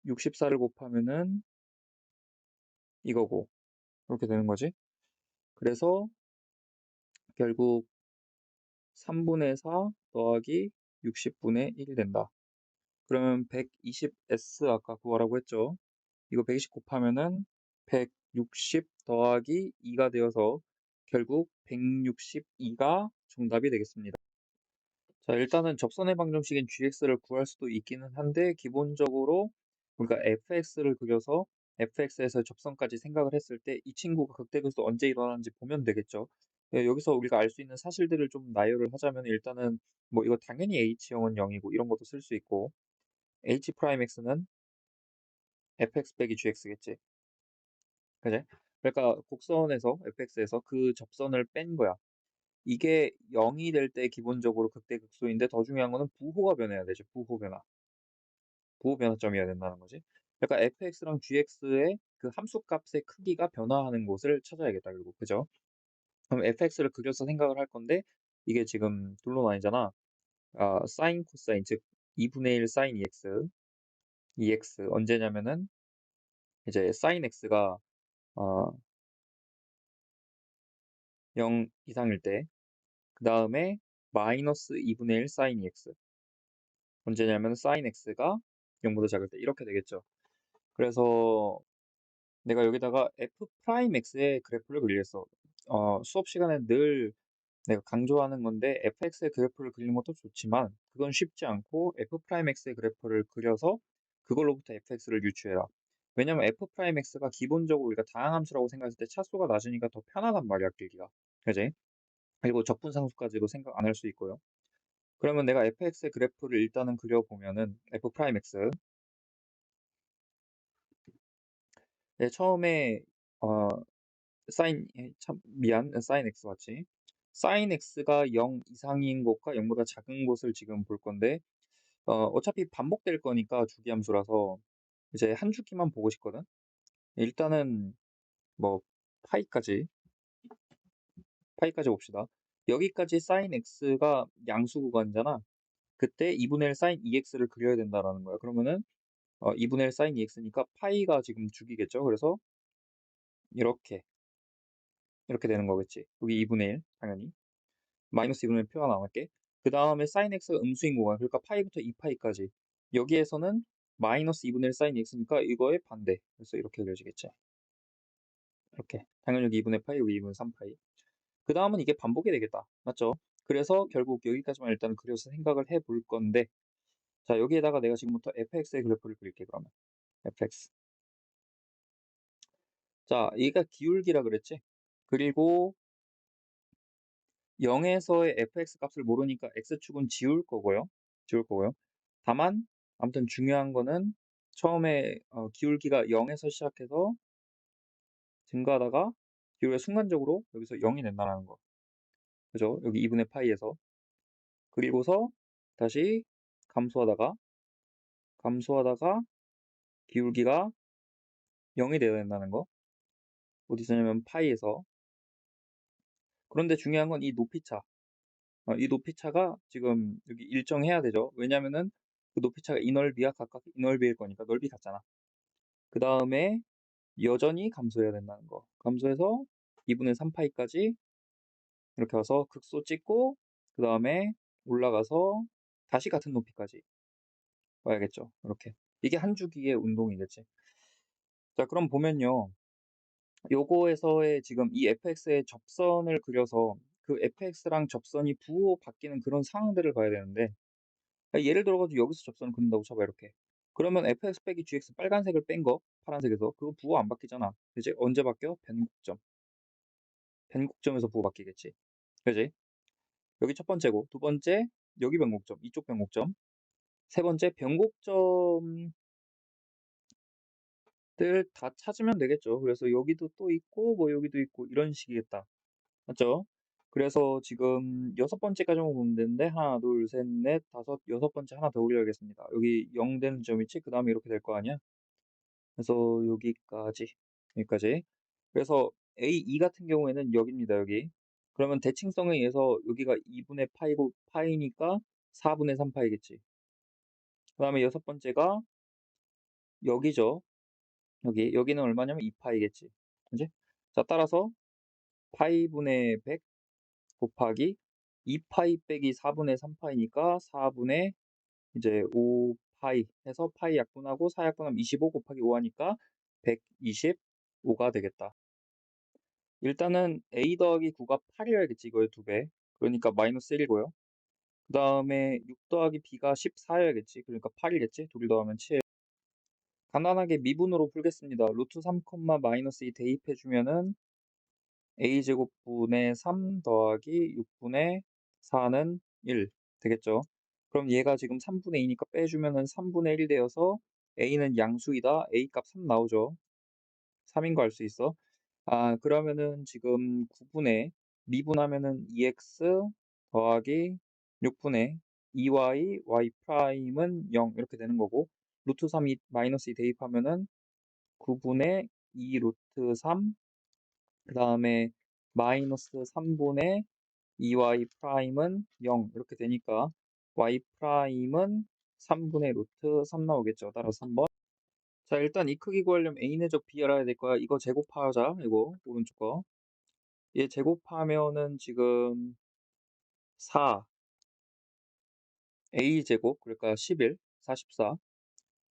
64를 곱하면은 이거고 이렇게 되는 거지. 그래서 결국 3분의 4 더하기 60분의 1이 된다. 그러면 120s 아까 구하라고 했죠. 이거 120 곱하면은 160 더하기 2가 되어서 결국 162가 정답이 되겠습니다. 자, 일단은 접선의 방정식인 gx를 구할 수도 있기는 한데 기본적으로 그러니까 fx를 그려서 fx에서 접선까지 생각을 했을 때 이 친구가 극대극소 언제 일어나는지 보면 되겠죠. 예, 여기서 우리가 알 수 있는 사실들을 좀 나열을 하자면 일단은 뭐 이거 당연히 h형은 0이고 이런 것도 쓸 수 있고, h'x는 fx 빼기 gx겠지. 그지? 그러니까 곡선에서 fx에서 그 접선을 뺀 거야. 이게 0이 될 때 기본적으로 극대극소인데 더 중요한 거는 부호가 변해야 되죠. 부호 변화. 부호 변화점이어야 된다는 거지. 그러니까 fx랑 gx의 그 함수 값의 크기가 변화하는 곳을 찾아야겠다 결국. 그죠? 그럼 fx를 그려서 생각을 할 건데 이게 지금 둘러나이잖아. 사인 코사인 즉 2분의 1 사인 2x, 2x 언제냐면은 이제 사인 x가 어 0 이상일 때 그다음에 마이너스 2분의 1 사인 2x 언제냐면 사인 x가 0보다 작을 때 이렇게 되겠죠. 그래서 내가 여기다가 f 프라임 x의 그래프를 그리겠어. 수업 시간에 늘 내가 강조하는 건데 fx의 그래프를 그리는 것도 좋지만 그건 쉽지 않고 f 프라임 x의 그래프를 그려서 그걸로부터 fx를 유추해라. 왜냐면 f 프라임 x가 기본적으로 우리가 다항함수라고 생각했을 때 차수가 낮으니까 더 편하단 말이야, 길기가. 그지? 그리고 적분상수까지도 생각 안 할 수 있고요. 그러면 내가 fx의 그래프를 일단은 그려보면은 f 프라임 x 네, 처음에 어 사인 참 미안 사인 x 맞지? 사인 x가 0 이상인 곳과 0보다 작은 곳을 지금 볼 건데 어차피 반복될 거니까 주기함수라서 이제 한 주기만 보고 싶거든. 일단은 뭐 파이까지 파이까지 봅시다. 여기까지 사인 x가 양수 구간이잖아. 그때 2분의 1 사인 2x를 그려야 된다라는 거야. 그러면은 2분의 1 사인 2x니까 파이가 지금 주기겠죠. 그래서 이렇게 이렇게 되는 거겠지. 여기 2분의 1 당연히. 마이너스 2분의 1 표가 나올게. 그 다음에 sin x가 음수인 구간, 그러니까 파이부터 2파이까지. 여기에서는 마이너스 2분의 1 sin x니까 이거의 반대. 그래서 이렇게 그려지겠지. 이렇게. 당연히 여기 2분의 파이, 여기 2분의 3파이. 그 다음은 이게 반복이 되겠다. 맞죠? 그래서 결국 여기까지만 일단 그려서 생각을 해볼 건데, 자, 여기에다가 내가 지금부터 fx의 그래프를 그릴게, 그러면. fx. 자, 얘가 기울기라 그랬지? 그리고 0에서의 fx 값을 모르니까 x축은 지울 거고요. 지울 거고요. 다만 아무튼 중요한 거는 처음에 기울기가 0에서 시작해서 증가하다가 기울기가 순간적으로 여기서 0이 된다는 거. 그죠? 여기 2분의 파이에서. 그리고서 다시 감소하다가 기울기가 0이 되어야 된다는 거. 어디서냐면 파이에서. 그런데 중요한 건 이 높이차. 이 높이차가 지금 여기 일정해야 되죠. 왜냐면은 그 높이차가 이 넓이와 각각 이 넓이일 거니까 넓이 같잖아. 그 다음에 여전히 감소해야 된다는 거. 감소해서 2분의 3파이까지 이렇게 와서 극소 찍고 그 다음에 올라가서 다시 같은 높이까지 와야겠죠. 이렇게. 이게 한 주기의 운동이겠지. 자, 그럼 보면요. 요거에서의 지금 이 fx의 접선을 그려서 그 fx랑 접선이 부호 바뀌는 그런 상황들을 봐야 되는데 예를 들어가지고 여기서 접선을 그린다고 쳐봐 이렇게. 그러면 fx 빼기 gx 빨간색을 뺀 거 파란색에서 그거 부호 안 바뀌잖아. 이제 언제 바뀌어? 변곡점. 변곡점에서 부호 바뀌겠지. 그지? 여기 첫 번째고 두 번째 여기 변곡점 이쪽 변곡점 세 번째 변곡점들 다 찾으면 되겠죠. 그래서 여기도 또 있고 뭐 여기도 있고 이런 식이겠다. 맞죠? 그래서 지금 여섯 번째까지만 보면 되는데 하나 둘 셋 넷 다섯 여섯 번째 하나 더 올려야겠습니다. 여기 0 되는 점 있지? 그 다음에 이렇게 될 거 아니야? 그래서 여기까지. 그래서 A2 같은 경우에는 여기입니다, 여기. 그러면 대칭성에 의해서 여기가 2분의 파이고 파이니까 4분의 3파이겠지. 그 다음에 여섯 번째가 여기죠. 여기는 얼마냐면 2파이겠지. 그지? 자, 따라서 파이분의 100 곱하기 2파이 빼기 4분의 3파이니까 4분의 이제 5파이 해서 파이 약분하고 4 약분하면 25 곱하기 5 하니까 125가 되겠다. 일단은 a 더하기 9가 8이어야겠지. 이거의 2배. 그러니까 마이너스 1이고요. 그 다음에 6 더하기 b가 14여야겠지. 그러니까 8이겠지. 둘 더하면 7. 간단하게 미분으로 풀겠습니다. 루트 3, 마이너스 2 대입해주면은 a제곱분의 3 더하기 6분의 4는 1 되겠죠. 그럼 얘가 지금 3분의 2니까 빼주면은 3분의 1 되어서 a는 양수이다. a 값 3 나오죠. 3인 거 알 수 있어. 그러면은 지금 9분의 미분하면은 2x 더하기 6분의 2y, y 프라임은 0 이렇게 되는 거고, 루트 3이 마이너스 2 대입하면은 9분의 2 루트 3, 그 다음에 마이너스 3분의 2y 프라임은 0 이렇게 되니까 y 프라임은 3분의 루트 3 나오겠죠. 따라서 3번. 자, 일단 이 크기 구하려면 a의 적 b 알아야 될 거야. 이거 제곱하자. 이거 오른쪽 거. 얘 제곱하면은 지금 4 a 제곱 그러니까 11 44.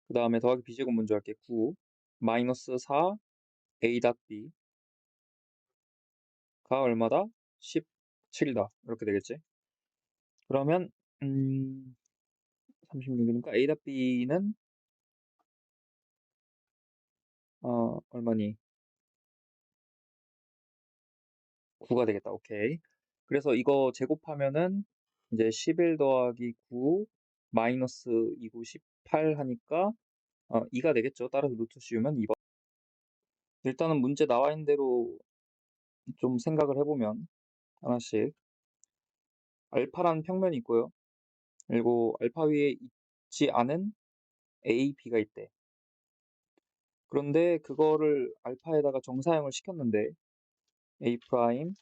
그 다음에 더하기 b제곱 먼저 할게. 9 마이너스 4 a 닷 b가 얼마다? 17이다. 이렇게 되겠지. 그러면 36이니까 a 닷 b는 얼마니? 9가 되겠다. 오케이. 그래서 이거 제곱하면은 이제 11 더하기 9 마이너스 2구 18 하니까 2가 되겠죠. 따라서 루트 씌우면 2번. 일단은 문제 나와 있는 대로 좀 생각을 해보면 하나씩 알파라는 평면이 있고요. 그리고 알파 위에 있지 않은 A, B가 있대. 그런데 그거를 알파에다가 정사형을 시켰는데 A 프라임,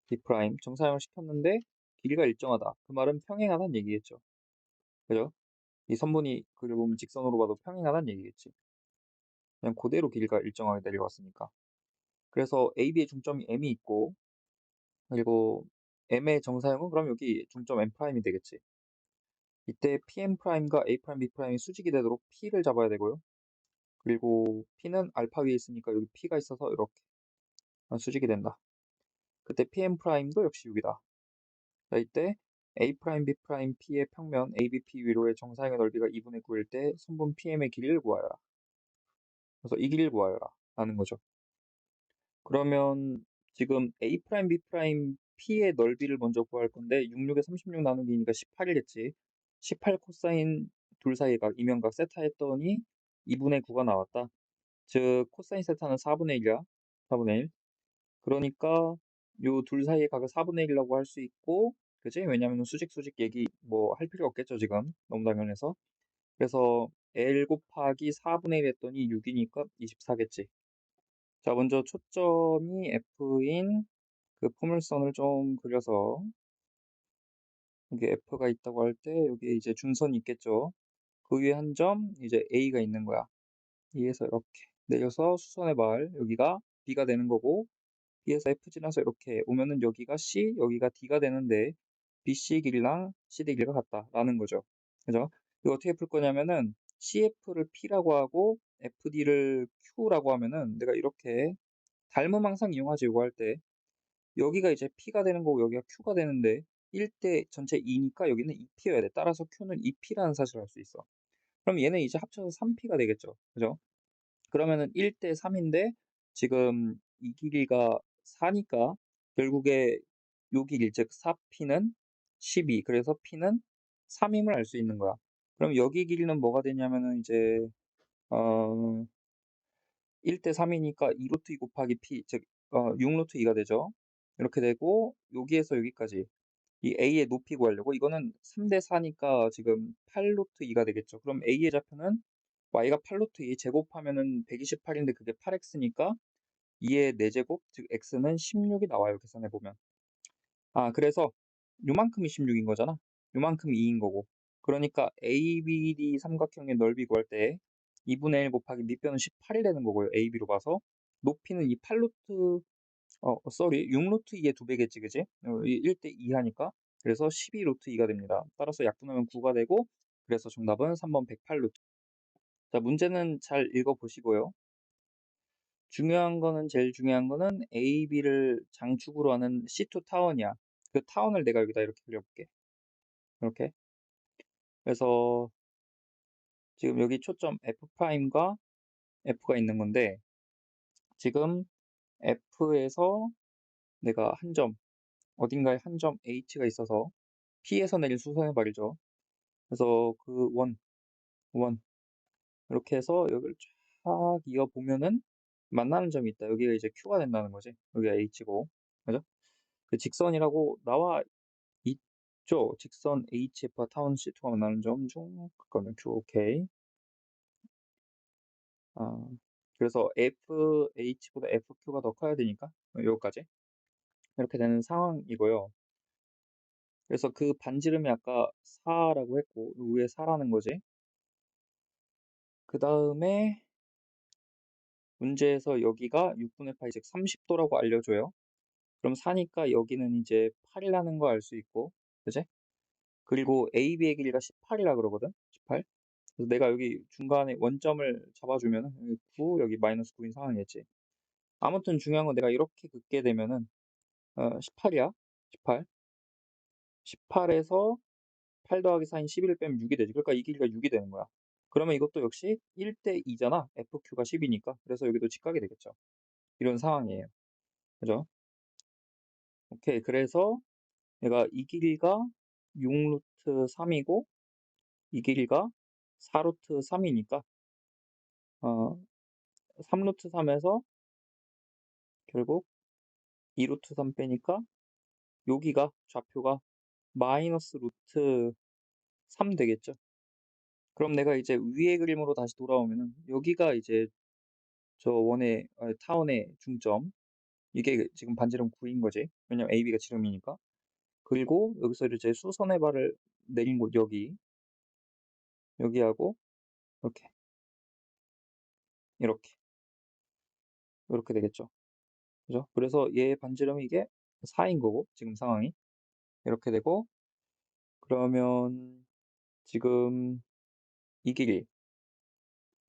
B 프라임 정사형을 시켰는데 길이가 일정하다. 그 말은 평행하다는 얘기겠죠. 그죠? 이 선분이 그리고 보면 직선으로 봐도 평행하다는 얘기겠지. 그냥 그대로 길이가 일정하게 내려왔으니까. 그래서 AB의 중점이 M이 있고 그리고 M의 정사형은 그럼 여기 중점 M 프라임이 되겠지. 이때 PM 프라임과 A 프라임, B 프라임이 수직이 되도록 P를 잡아야 되고요. 그리고 P는 알파 위에 있으니까 여기 P가 있어서 이렇게 수직이 된다. 그때 PM 프라임도 역시 6이다. 자, 이때 A 프라임, B 프라임, P의 평면 ABP 위로의 정사형의 넓이가 2분의 9일 때 선분 PM의 길이를 구하여라. 그래서 이 길이를 구하여라 라는 거죠. 그러면 지금 A 프라임, B 프라임, P의 넓이를 먼저 구할 건데 66에 36 나누기니까 18이겠지. 18 코사인 둘 사이의 각, 이면각 세타 했더니 2분의 9가 나왔다. 즉 코사인 세타는 4분의 1이야. 4분의 1. 그러니까 요 둘 사이의 각을 4분의 1이라고 할 수 있고, 그지? 왜냐면 수직 얘기 뭐 할 필요 없겠죠, 지금. 너무 당연해서. 그래서 L 곱하기 4분의 1 했더니 6이니까 24겠지. 자, 먼저 초점이 F인 그 포물선을 좀 그려서 여기 F가 있다고 할 때 여기에 이제 중선이 있겠죠. 그 위에 한 점 이제 A가 있는 거야. E에서 이렇게 내려서 수선의 발 여기가 B가 되는 거고, B에서 F 지나서 이렇게 오면은 여기가 C, 여기가 D가 되는데 BC 길이랑 CD 길이가 같다라는 거죠. 그죠? 이거 어떻게 풀 거냐면은 CF를 P라고 하고 FD를 Q라고 하면은 내가 이렇게 닮음 항상 이용하지 이거 할 때 여기가 이제 P가 되는 거고 여기가 Q가 되는데 1대 전체 2니까 여기는 2P여야 돼. 따라서 Q는 2P라는 사실을 알 수 있어. 그럼 얘는 이제 합쳐서 3P가 되겠죠. 그죠? 그러면은 1대 3인데 지금 이 길이가 4니까 결국에 요 길이 즉 4P는 12. 그래서 P는 3임을 알 수 있는 거야. 그럼 여기 길이는 뭐가 되냐면은 이제 어 1대 3이니까 2 루트 2 곱하기 P 즉 6 루트 2가 되죠. 이렇게 되고 여기에서 여기까지 이 A의 높이 구하려고 이거는 3대 4니까 지금 8 루트 2가 되겠죠. 그럼 A의 좌표는 y가 8 루트 2 제곱하면은 128인데 그게 8x니까 2의 4제곱 즉 x는 16이 나와요. 계산해 보면. 그래서 요만큼이 16인 거잖아. 요만큼이 2인 거고. 그러니까 ABD 삼각형의 넓이 구할 때 2분의 1 곱하기 밑변은 18이 되는 거고요. AB로 봐서. 높이는 이 8루트 6루트 2의 2배겠지, 그지? 1대 2 하니까. 그래서 12루트 2가 됩니다. 따라서 약분하면 9가 되고, 그래서 정답은 3번 108루트. 자, 문제는 잘 읽어보시고요. 제일 중요한 거는 A, B를 장축으로 하는 C2 타원이야. 그 타원을 내가 여기다 이렇게 그려볼게. 이렇게. 그래서 지금 여기 초점 F'과 F가 있는 건데, 지금 F에서 내가 한 점, 어딘가에 한 점 H가 있어서 P에서 내린 수선의 발이죠. 그래서 그 원, 이렇게 해서 여기를 쫙 이어보면은 만나는 점이 있다. 여기가 이제 Q가 된다는 거지. 여기가 H고. 그죠? 그 직선이라고 나와 있죠. 직선 HF와 타원 C2가 만나는 점 중 가까운 q 오케이. 아 그래서 FH보다 FQ가 더 커야 되니까 요거까지 이렇게 되는 상황이고요. 그래서 그 반지름이 아까 4라고 했고 위에 4라는 거지. 그다음에 문제에서 여기가 6분의 파이 즉 30도라고 알려줘요. 그럼 4니까 여기는 이제 8이라는 거 알 수 있고, 그지? 그리고 AB의 길이가 18이라 그러거든. 18. 그래서 내가 여기 중간에 원점을 잡아주면은 여기 9, 여기 마이너스 9인 상황이겠지. 아무튼 중요한 건 내가 이렇게 긋게 되면은 18이야. 18. 18에서 8 더하기 4인 11을 빼면 6이 되지. 그러니까 이 길이가 6이 되는 거야. 그러면 이것도 역시 1대 2잖아. FQ가 10이니까. 그래서 여기도 직각이 되겠죠. 이런 상황이에요. 그죠? 오케이. 그래서 내가 이 길이가 6루트 3이고 이 길이가 4루트 3이니까 3루트 3에서 결국 2루트 3 빼니까 여기가 좌표가 마이너스 루트 3 되겠죠. 그럼 내가 이제 위의 그림으로 다시 돌아오면은 여기가 이제 저 원의 타원의 중점, 이게 지금 반지름 9인 거지. 왜냐면 AB가 지름이니까. 그리고 여기서 이제 수선의 발을 내린 곳 여기하고 이렇게 이렇게 이렇게 되겠죠. 그죠? 그래서 얘 반지름이 이게 4인 거고 지금 상황이 이렇게 되고, 그러면 지금 이 길이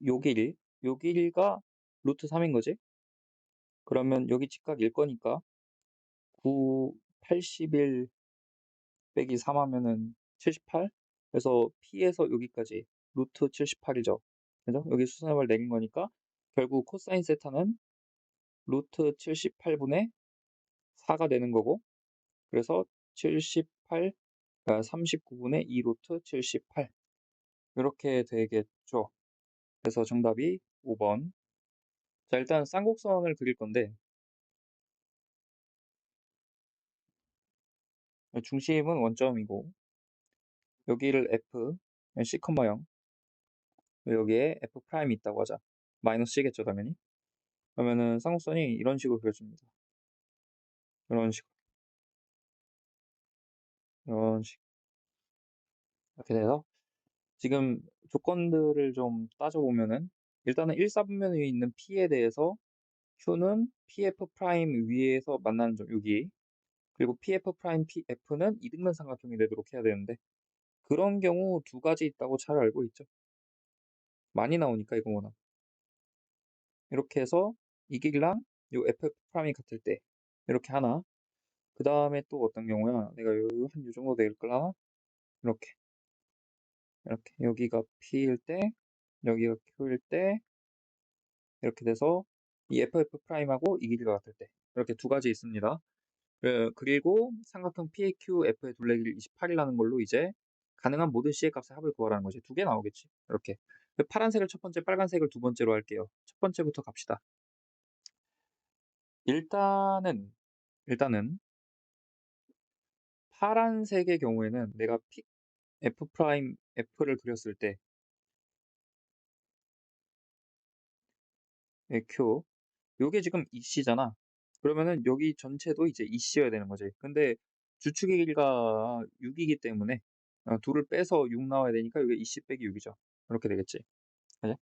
요 길이가 루트 3인 거지. 그러면 여기 직각일 거니까 9 81 빼기 3 하면은 78. 그래서 P에서 여기까지 루트 78이죠. 그죠? 여기 수선을 내린 거니까 결국 코사인 세타는 루트 78분의 4가 되는 거고, 그래서 78, 39분의 2 루트 78 이렇게 되겠죠. 그래서 정답이 5번. 자, 일단 쌍곡선을 그릴 건데 중심은 원점이고 여기를 F, C, 0 여기에 F 프라임이 있다고 하자. 마이너스 C겠죠, 당연히. 그러면은 쌍곡선이 이런 식으로 그려집니다. 이런 식으로. 이런 식. 이렇게 돼서 지금 조건들을 좀 따져보면은 일단은 1사분면 위에 있는 P에 대해서 Q는 PF 프라임 위에서 만나는 점 여기, 그리고 PF 프라임 PF는 이등변 삼각형이 되도록 해야 되는데 그런 경우 두 가지 있다고 잘 알고 있죠. 많이 나오니까 이거 워낙. 이렇게 해서 이 길이랑 요 FF 프라임이 같을 때 이렇게 하나. 그 다음에 또 어떤 경우야? 내가 한요 정도 될걸나? 이렇게 이렇게 여기가 P일 때 여기가 Q일 때 이렇게 돼서 이 FF 프라임하고 이 길이가 같을 때 이렇게 두 가지 있습니다. 그리고 삼각형 PAQF의 둘레길이 28이라는 걸로 이제 가능한 모든 C의 값의 합을 구하라는 거지. 두 개 나오겠지. 이렇게. 파란색을 첫 번째, 빨간색을 두 번째로 할게요. 첫 번째부터 갑시다. 일단은 파란색의 경우에는 내가 F 프라임 F를 그렸을 때 Q 요게 지금 EC잖아. 그러면은 여기 전체도 이제 EC여야 되는 거지. 근데 주축의 길이가 6이기 때문에 둘을 빼서 6 나와야 되니까 이게 EC 빼기 6이죠. 이렇게 되겠지. 그죠?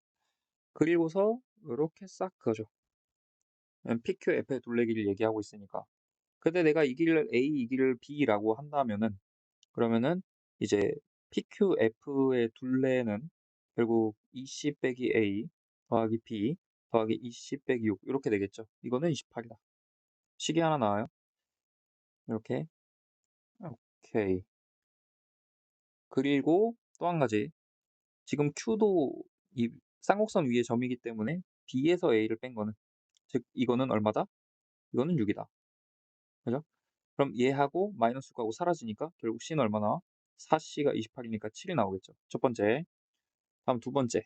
그리고서 이렇게 싹 그어줘. PQF의 둘레길을 얘기하고 있으니까. 근데 내가 이 길을 A, 이 길을 B라고 한다면은 그러면은 이제 PQF의 둘레는 결국 EC 빼기 A 더하기 B 더하기 EC 빼기 6 이렇게 되겠죠. 이거는 28이다. 식이 하나 나와요. 이렇게. 오케이. 그리고 또 한 가지. 지금 Q도 이 쌍곡선 위의 점이기 때문에 B에서 A를 뺀 거는 즉 이거는 얼마다? 이거는 6이다. 그죠? 그럼 얘하고 마이너스 가고 사라지니까 결국 C는 얼마 나와? 4C가 28이니까 7이 나오겠죠. 첫 번째. 다음 두 번째.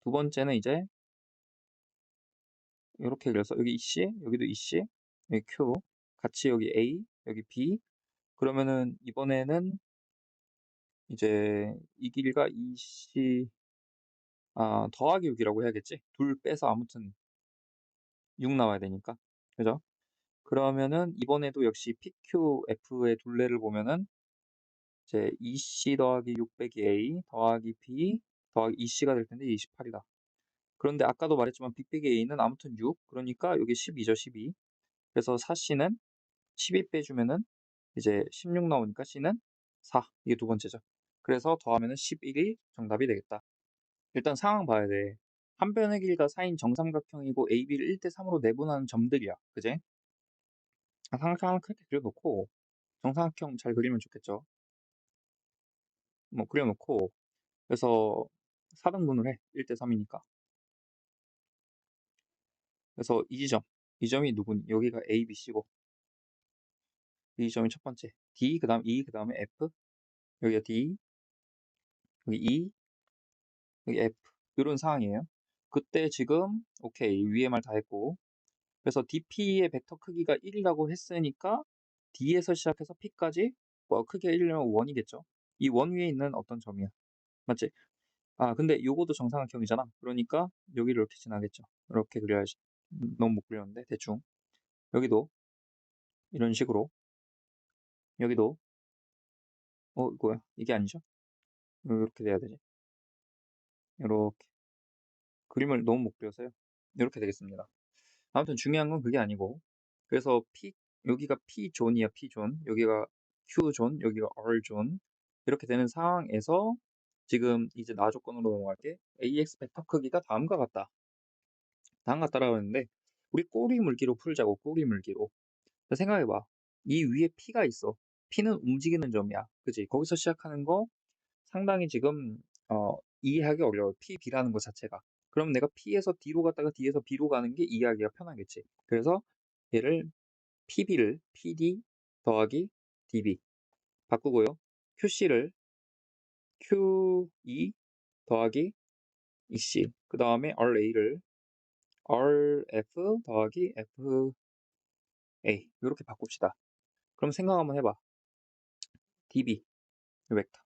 두 번째는 이제 이렇게 그려서 여기 EC, 여기도 EC, 여기 Q. 같이 여기 A, 여기 B. 그러면은 이번에는 이제 이 길이가 2C 더하기 6이라고 해야겠지? 둘 빼서 아무튼 6 나와야 되니까. 그죠? 그러면은 이번에도 역시 PQF의 둘레를 보면은 이제 2C 더하기 6 빼기 A 더하기 B 더하기 2C가 될 텐데 28이다. 그런데 아까도 말했지만 B 빼기 A는 아무튼 6. 그러니까 여기 12죠, 12. 그래서 4C는 12 빼주면은 이제 16 나오니까 C는 4. 이게 두 번째죠. 그래서 더하면은 11이 정답이 되겠다. 일단 상황 봐야 돼. 한 변의 길이가 4인 정삼각형이고 AB를 1대 3으로 내분하는 점들이야. 그제? 삼각형을 크게 그려놓고 정삼각형 잘 그리면 좋겠죠. 뭐 그려놓고 그래서 4등분을 해. 1대 3이니까. 그래서 이 지점. 이 점이 누구니? 여기가 A, B, C고 이 점이 첫 번째. D, 그 다음 E, 그 다음에 F. 여기가 D, 여기 E, 여기 F. 이런 상황이에요. 그때 지금 오케이. 위에 말 다 했고 그래서 DP의 벡터 크기가 1이라고 했으니까 D에서 시작해서 P까지 뭐 크기가 1이면 원이겠죠. 이 원 위에 있는 어떤 점이야. 맞지? 근데 요거도 정삼각형이잖아. 그러니까 여기를 이렇게 지나겠죠. 이렇게 그려야지. 너무 못 그렸는데 대충. 여기도 이런 식으로. 여기도 이거야. 이게 아니죠? 이렇게 돼야 되지. 이렇게. 그림을 너무 못 그려서요. 이렇게 되겠습니다. 아무튼 중요한 건 그게 아니고 그래서 여기가 P존이야. P존. 여기가 Q존. 여기가 R존. 이렇게 되는 상황에서 지금 이제 나 조건으로 넘어갈게. AX 벡터 크기가 다음과 같다. 다음과 같다라고 했는데 우리 꼬리 물기로 풀자고. 꼬리 물기로. 생각해봐. 이 위에 P가 있어. P는 움직이는 점이야. 그치? 거기서 시작하는 거 상당히 지금 이해하기 어려워. P, B라는 것 자체가. 그럼 내가 P에서 D로 갔다가 D에서 B로 가는 게 이해하기가 편하겠지. 그래서 얘를 PB를 PD 더하기 DB 바꾸고요. QC를 QE 더하기 EC 그 다음에 RA를 RF 더하기 FA 이렇게 바꿉시다. 그럼 생각 한번 해봐. DB 이 벡터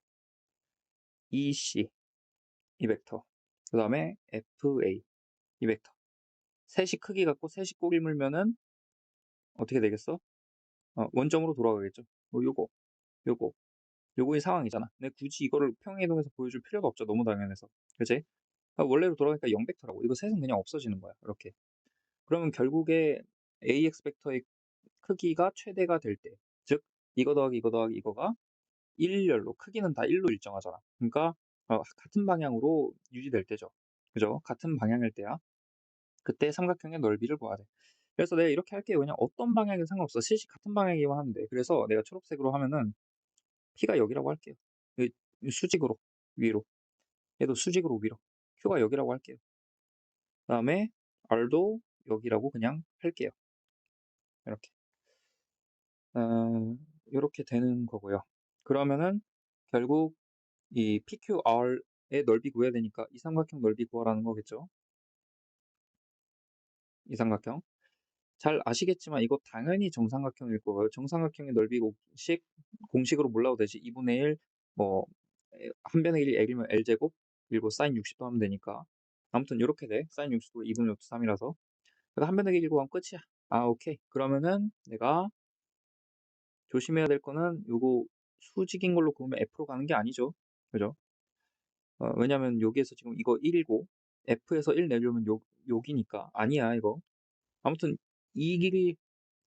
EC 이 벡터 그 다음에 FA 이 벡터 셋이 크기 갖고 셋이 꼬리 물면은 어떻게 되겠어? 원점으로 돌아가겠죠. 요거 요거 요거의 상황이잖아. 근데 굳이 이거를 평행이동해서 보여줄 필요가 없죠. 너무 당연해서. 그치? 원래로 돌아가니까 0벡터라고. 이거 셋은 그냥 없어지는 거야. 이렇게. 그러면 결국에 AX 벡터의 크기가 최대가 될 때, 즉 이거 더하기 이거 더하기 이거가 1열로 크기는 다 1로 일정하잖아. 그러니까 같은 방향으로 유지될 때죠. 그죠? 같은 방향일 때야. 그때 삼각형의 넓이를 구해야 돼. 그래서 내가 이렇게 할게요. 그냥 어떤 방향이든 상관없어. 셋이 같은 방향이기만 하면 돼. 그래서 내가 초록색으로 하면은 P가 여기라고 할게요. 수직으로 위로. 얘도 수직으로 위로. Q가 여기라고 할게요. 그다음에 R도 여기라고 그냥 할게요. 이렇게. 이렇게 되는 거고요. 그러면은 결국 이 PQR의 넓이 구해야 되니까 이 삼각형 넓이 구하라는 거겠죠. 이 삼각형. 잘 아시겠지만 이거 당연히 정삼각형일 거고요. 정삼각형의 넓이 공식으로 몰라도 되지. 2분의 1, 뭐, 한 변의 길이 L이면 L제곱, 그리고 사인 60도 하면 되니까. 아무튼 이렇게 돼. 사인 60도 2분의 6, 3이라서. 그러니까 한 변의 길이 구하면 끝이야. 오케이. 그러면은 내가 조심해야 될 거는 요거 수직인 걸로 그으면 F로 가는 게 아니죠. 그죠? 왜냐면 여기에서 지금 이거 1이고, F에서 1 내려면 여기니까. 아니야, 이거. 아무튼 이 길이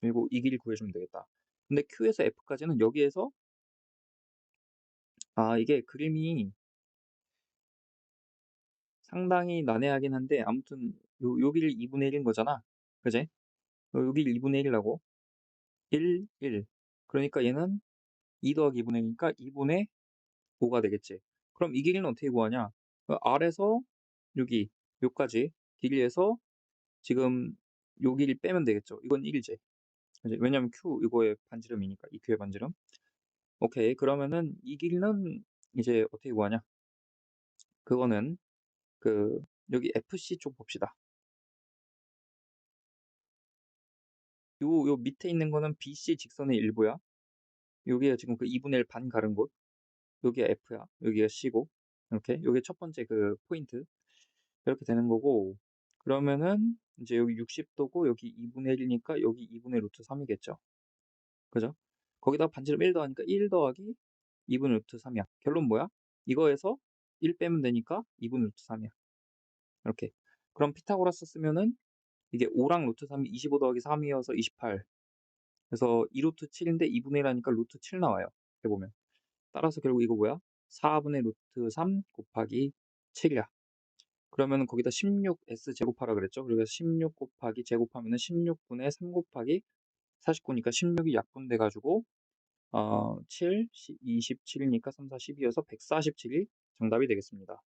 그리고 이 길이 구해주면 되겠다. 근데 Q에서 F까지는 여기에서 이게 그림이 상당히 난해하긴 한데 아무튼 요 길이 2분의 1인 거잖아. 그지? 여기 2분의 1이라고. 1, 1. 그러니까 얘는 2 더하기 2분의 1이니까 2분의 5가 되겠지. 그럼 이 길이는 어떻게 구하냐? R에서 여기 요까지 길이에서 지금 요 길이 빼면 되겠죠. 이건 1이지. 왜냐면 Q 이거의 반지름이니까 이 Q의 반지름. 오케이. 그러면은 이 길이는 이제 어떻게 구하냐? 그거는 여기 FC 쪽 봅시다. 요 밑에 있는 거는 BC 직선의 일부야. 요게 지금 그 2분의 1 반 가른 곳. 요게 F야. 여기가 C고. 이렇게. 요게 첫 번째 그 포인트. 이렇게 되는 거고 그러면은 인제 여기 60도고 여기 2분의 1 이니까 여기 2분의 루트 3 이겠죠. 그죠? 거기다가 반지름 1 더하니까 1 더하기 2분의 루트 3 이야. 결론 뭐야? 이거에서 1 빼면 되니까 2분의 루트 3 이야. 이렇게. 그럼 피타고라스 쓰면은 이게 5랑 루트 3이 25 더하기 3 이어서 28. 그래서 2 루트 7 인데 2분의 1 하니까 루트 7 나와요, 이렇게 보면. 따라서 결국 이거 뭐야? 4분의 루트 3 곱하기 7 이야. 그러면은 거기다 16 S 제곱하라 그랬죠? 그래서 16 곱하기 제곱하면은 16분의 3 곱하기 49니까 16이 약분돼 가지고 7, 27이니까 3, 4, 12여서 147이 정답이 되겠습니다.